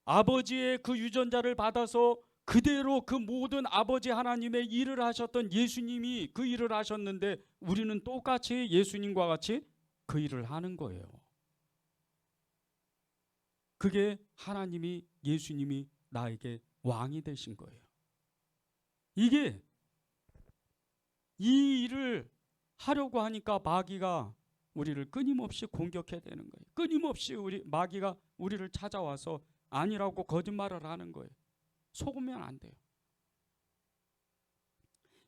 아버지의 그 유전자를 받아서 그대로 그 모든 아버지 하나님의 일을 하셨던 예수님이 그 일을 하셨는데, 우리는 똑같이 예수님과 같이 그 일을 하는 거예요. 그게 하나님이, 예수님이 나에게 왕이 되신 거예요. 이게, 이 일을 하려고 하니까 마귀가 우리를 끊임없이 공격해야 되는 거예요. 끊임없이 마귀가 우리를 찾아와서 아니라고 거짓말을 하는 거예요. 속으면 안 돼요.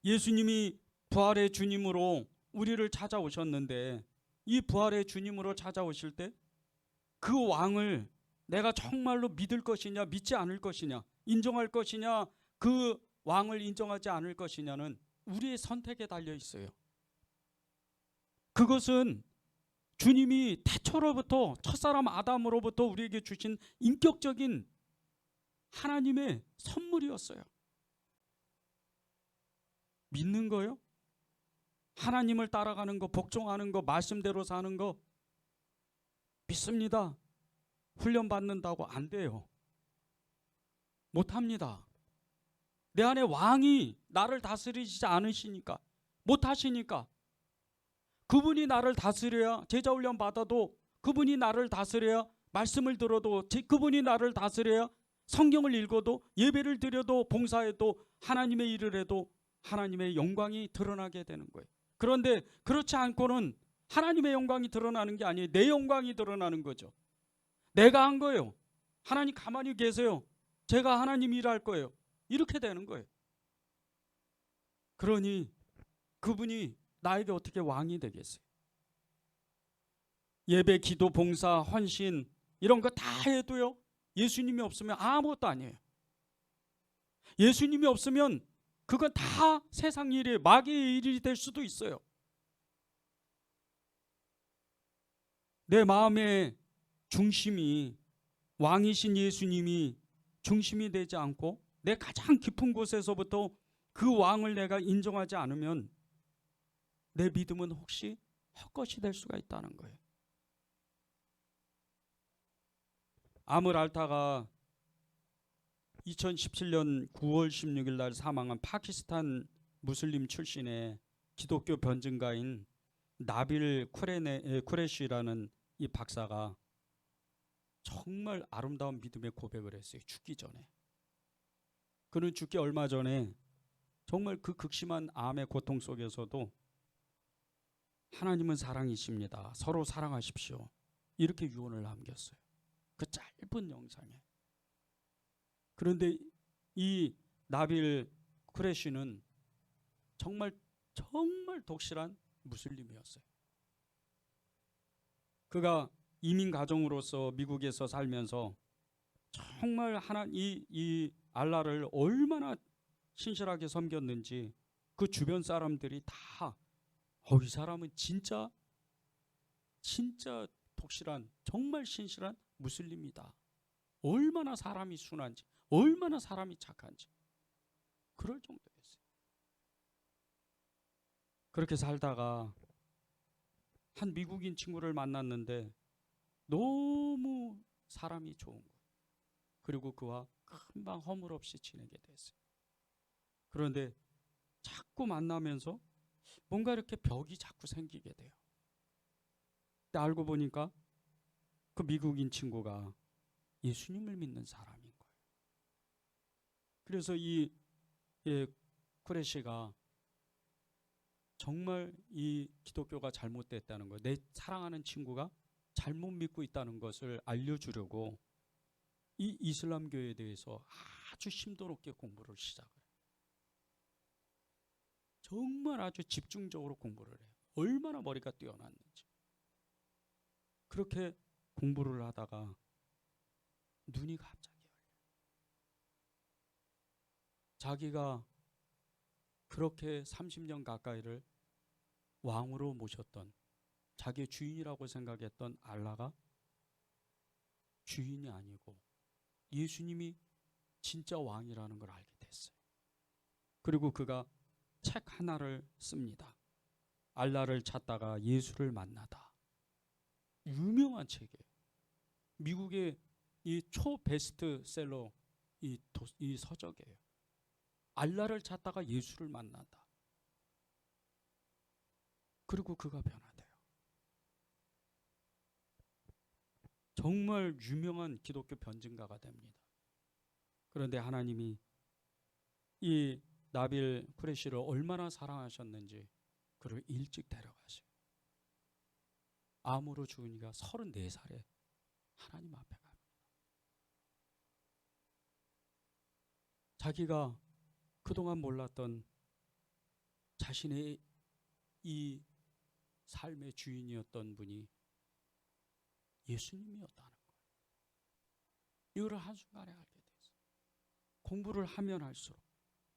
예수님이 부활의 주님으로 우리를 찾아오셨는데, 이 부활의 주님으로 찾아오실 때 그 왕을 내가 정말로 믿을 것이냐, 믿지 않을 것이냐, 인정할 것이냐, 그 왕을 인정하지 않을 것이냐는 우리의 선택에 달려 있어요. 그것은 주님이 태초로부터, 첫사람 아담으로부터 우리에게 주신 인격적인 하나님의 선물이었어요. 믿는 거요? 하나님을 따라가는 거, 복종하는 거, 말씀대로 사는 거 믿습니다. 훈련 받는다고 안 돼요. 못합니다. 내 안에 왕이 나를 다스리지 않으시니까, 못하시니까. 그분이 나를 다스려야, 제자 훈련 받아도 그분이 나를 다스려야, 말씀을 들어도 그분이 나를 다스려야, 성경을 읽어도 예배를 드려도 봉사해도 하나님의 일을 해도 하나님의 영광이 드러나게 되는 거예요. 그런데 그렇지 않고는 하나님의 영광이 드러나는 게 아니에요. 내 영광이 드러나는 거죠. 내가 한 거예요. 하나님 가만히 계세요. 제가 하나님 일할 거예요. 이렇게 되는 거예요. 그러니 그분이 나에게 어떻게 왕이 되겠어요? 예배, 기도, 봉사, 헌신 이런 거 다 해도요, 예수님이 없으면 아무것도 아니에요. 예수님이 없으면 그건 다 세상 일이, 마귀의 일이 될 수도 있어요. 내 마음의 중심이 왕이신 예수님이 중심이 되지 않고 내 가장 깊은 곳에서부터 그 왕을 내가 인정하지 않으면 내 믿음은 혹시 헛것이 될 수가 있다는 거예요. 아물 알타가 2017년 9월 16일 날 사망한 파키스탄 무슬림 출신의 기독교 변증가인 나빌 쿠레시라는 이 박사가 정말 아름다운 믿음의 고백을 했어요. 죽기 전에. 그는 죽기 얼마 전에 정말 그 극심한 암의 고통 속에서도 하나님은 사랑이십니다. 서로 사랑하십시오. 이렇게 유언을 남겼어요. 그 짧은 영상에. 그런데 이 나빌 쿠레시는 정말 독실한 무슬림이었어요. 그가 이민 가정으로서 미국에서 살면서 정말 이 알라를 얼마나 신실하게 섬겼는지 그 주변 사람들이 다 이 사람은 진짜 독실한, 정말 신실한 무슬림이다. 얼마나 사람이 순한지, 얼마나 사람이 착한지 그럴 정도였어요. 그렇게 살다가 한 미국인 친구를 만났는데 너무 사람이 좋은 거예요. 그리고 그와 금방 허물없이 지내게 됐어요. 그런데 자꾸 만나면서 뭔가 이렇게 벽이 자꾸 생기게 돼요. 근데 알고 보니까 그 미국인 친구가 예수님을 믿는 사람인 거예요. 그래서 이 쿠레시가 정말 이 기독교가 잘못됐다는 거, 내 사랑하는 친구가 잘못 믿고 있다는 것을 알려주려고 이 이슬람교에 대해서 아주 심도 높게 공부를 시작을 해요. 정말 아주 집중적으로 공부를 해요. 얼마나 머리가 뛰어났는지. 그렇게 공부를 하다가 눈이 갑자기 열려요. 자기가 그렇게 30년 가까이를 왕으로 모셨던, 자기의 주인이라고 생각했던 알라가 주인이 아니고 예수님이 진짜 왕이라는 걸 알게 됐어요. 그리고 그가 책 하나를 씁니다. 알라를 찾다가 예수를 만나다. 유명한 책이에요. 미국의 이 초베스트셀러 이 서적이에요. 알라를 찾다가 예수를 만난다. 그리고 그가 변화돼요. 정말 유명한 기독교 변증가가 됩니다. 그런데 하나님이 이 나빌 쿠레시를 얼마나 사랑하셨는지 그를 일찍 데려가시고 암으로 죽으니까 34살에 하나님 앞에 갑니다. 자기가 그동안 몰랐던 자신의 이 삶의 주인이었던 분이 예수님이었다는 거예요. 이거를 한순간에 알게 됐어요. 공부를 하면 할수록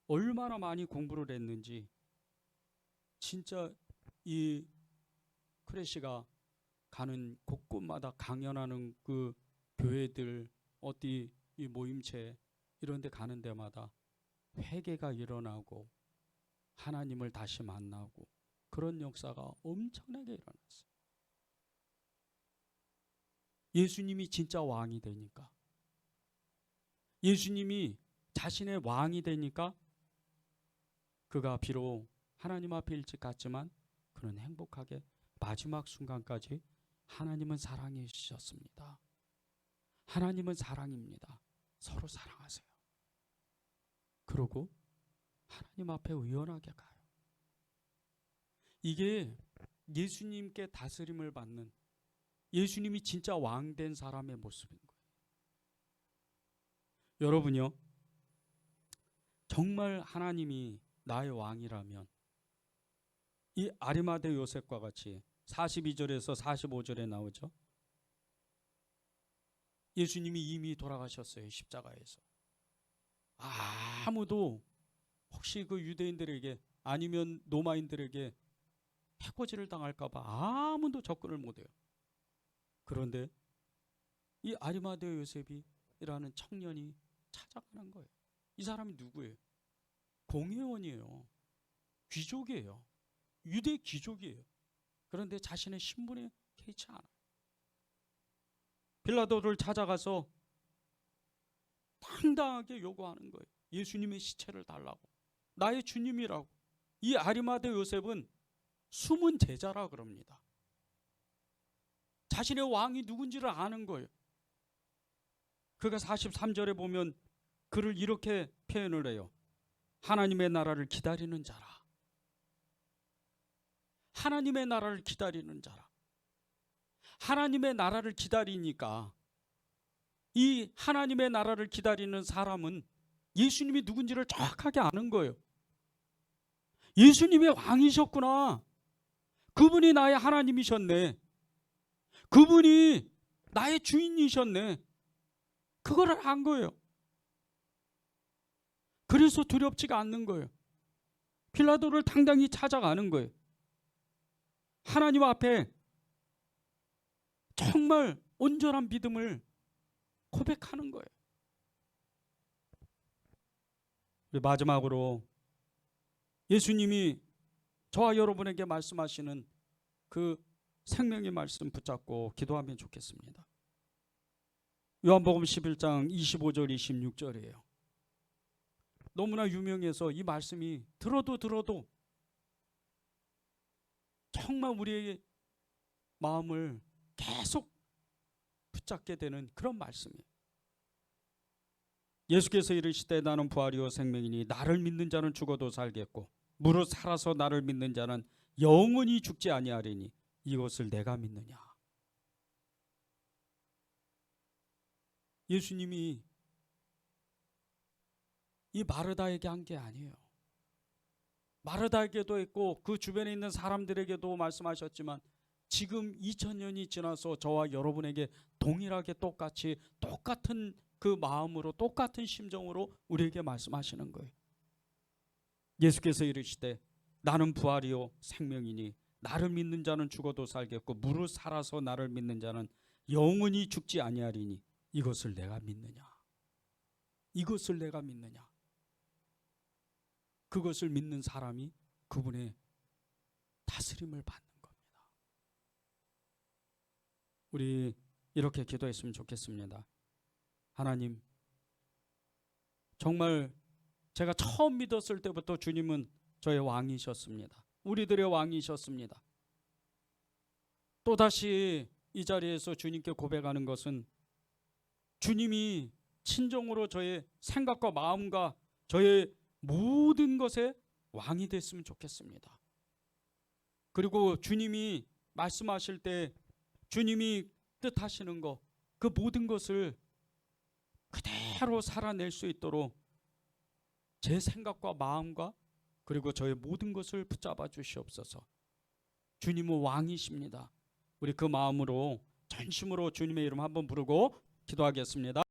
얼마나 많이 공부를 했는지 진짜 이 쿠레시가 가는 곳곳마다 강연하는 그 교회들, 어디 이 모임체 이런 데 가는 데마다 회개가 일어나고 하나님을 다시 만나고 그런 역사가 엄청나게 일어났어요. 예수님이 진짜 왕이 되니까, 예수님이 자신의 왕이 되니까 그가 비록 하나님 앞에 일찍 갔지만 그는 행복하게 마지막 순간까지 하나님은 사랑이셨습니다. 하나님은 사랑입니다. 서로 사랑하세요. 그러고 하나님 앞에 의연하게 가요. 이게 예수님께 다스림을 받는, 예수님이 진짜 왕된 사람의 모습인 거예요. 여러분요, 정말 하나님이 나의 왕이라면 이 아리마대 요셉과 같이 42절에서 45절에 나오죠. 예수님이 이미 돌아가셨어요. 십자가에서. 아무도 혹시 그 유대인들에게 아니면 로마인들에게 해코지를 당할까 봐 아무도 접근을 못해요. 그런데 이 아리마대 요셉이라는 청년이 찾아가는 거예요. 이 사람이 누구예요? 공회원이에요. 귀족이에요. 유대 귀족이에요. 그런데 자신의 신분에 개의치 않아요. 빌라도를 찾아가서 당당하게 요구하는 거예요. 예수님의 시체를 달라고. 나의 주님이라고. 이 아리마대 요셉은 숨은 제자라 그럽니다. 자신의 왕이 누군지를 아는 거예요. 그가 43절에 보면 그를 이렇게 표현을 해요. 하나님의 나라를 기다리는 자라. 하나님의 나라를 기다리는 자라. 하나님의 나라를 기다리니까 이 하나님의 나라를 기다리는 사람은 예수님이 누군지를 정확하게 아는 거예요. 예수님의 왕이셨구나. 그분이 나의 하나님이셨네. 그분이 나의 주인이셨네. 그거를 안 거예요. 그래서 두렵지가 않는 거예요. 빌라도를 당당히 찾아가는 거예요. 하나님 앞에 정말 온전한 믿음을 고백하는 거예요. 마지막으로 예수님이 저와 여러분에게 말씀하시는 그 생명의 말씀 붙잡고 기도하면 좋겠습니다. 요한복음 11장 25절 26절이에요. 너무나 유명해서 이 말씀이 들어도 정말 우리의 마음을 계속 붙잡게 되는 그런 말씀이에요. 예수께서 이르시되 나는 부활이요 생명이니 나를 믿는 자는 죽어도 살겠고 무릇 살아서 나를 믿는 자는 영원히 죽지 아니하리니 이것을 내가 믿느냐. 예수님이 이 마르다에게 한 게 아니에요. 마르다에게도 했고 그 주변에 있는 사람들에게도 말씀하셨지만 지금 2000년이 지나서 저와 여러분에게 동일하게 똑같은 그 마음으로 똑같은 심정으로 우리에게 말씀하시는 거예요. 예수께서 이르시되 나는 부활이요 생명이니 나를 믿는 자는 죽어도 살겠고 무릇 살아서 나를 믿는 자는 영원히 죽지 아니하리니 이것을 내가 믿느냐. 이것을 내가 믿느냐. 그것을 믿는 사람이 그분의 다스림을 받는 겁니다. 우리 이렇게 기도했으면 좋겠습니다. 하나님, 정말 제가 처음 믿었을 때부터 주님은 저의 왕이셨습니다. 우리들의 왕이셨습니다. 또다시 이 자리에서 주님께 고백하는 것은 주님이 친정으로 저의 생각과 마음과 저의 모든 것에 왕이 됐으면 좋겠습니다. 그리고 주님이 말씀하실 때 주님이 뜻하시는 것, 그 모든 것을 그대로 살아낼 수 있도록 제 생각과 마음과 그리고 저의 모든 것을 붙잡아 주시옵소서. 주님은 왕이십니다. 우리 그 마음으로 전심으로 주님의 이름 한번 부르고 기도하겠습니다.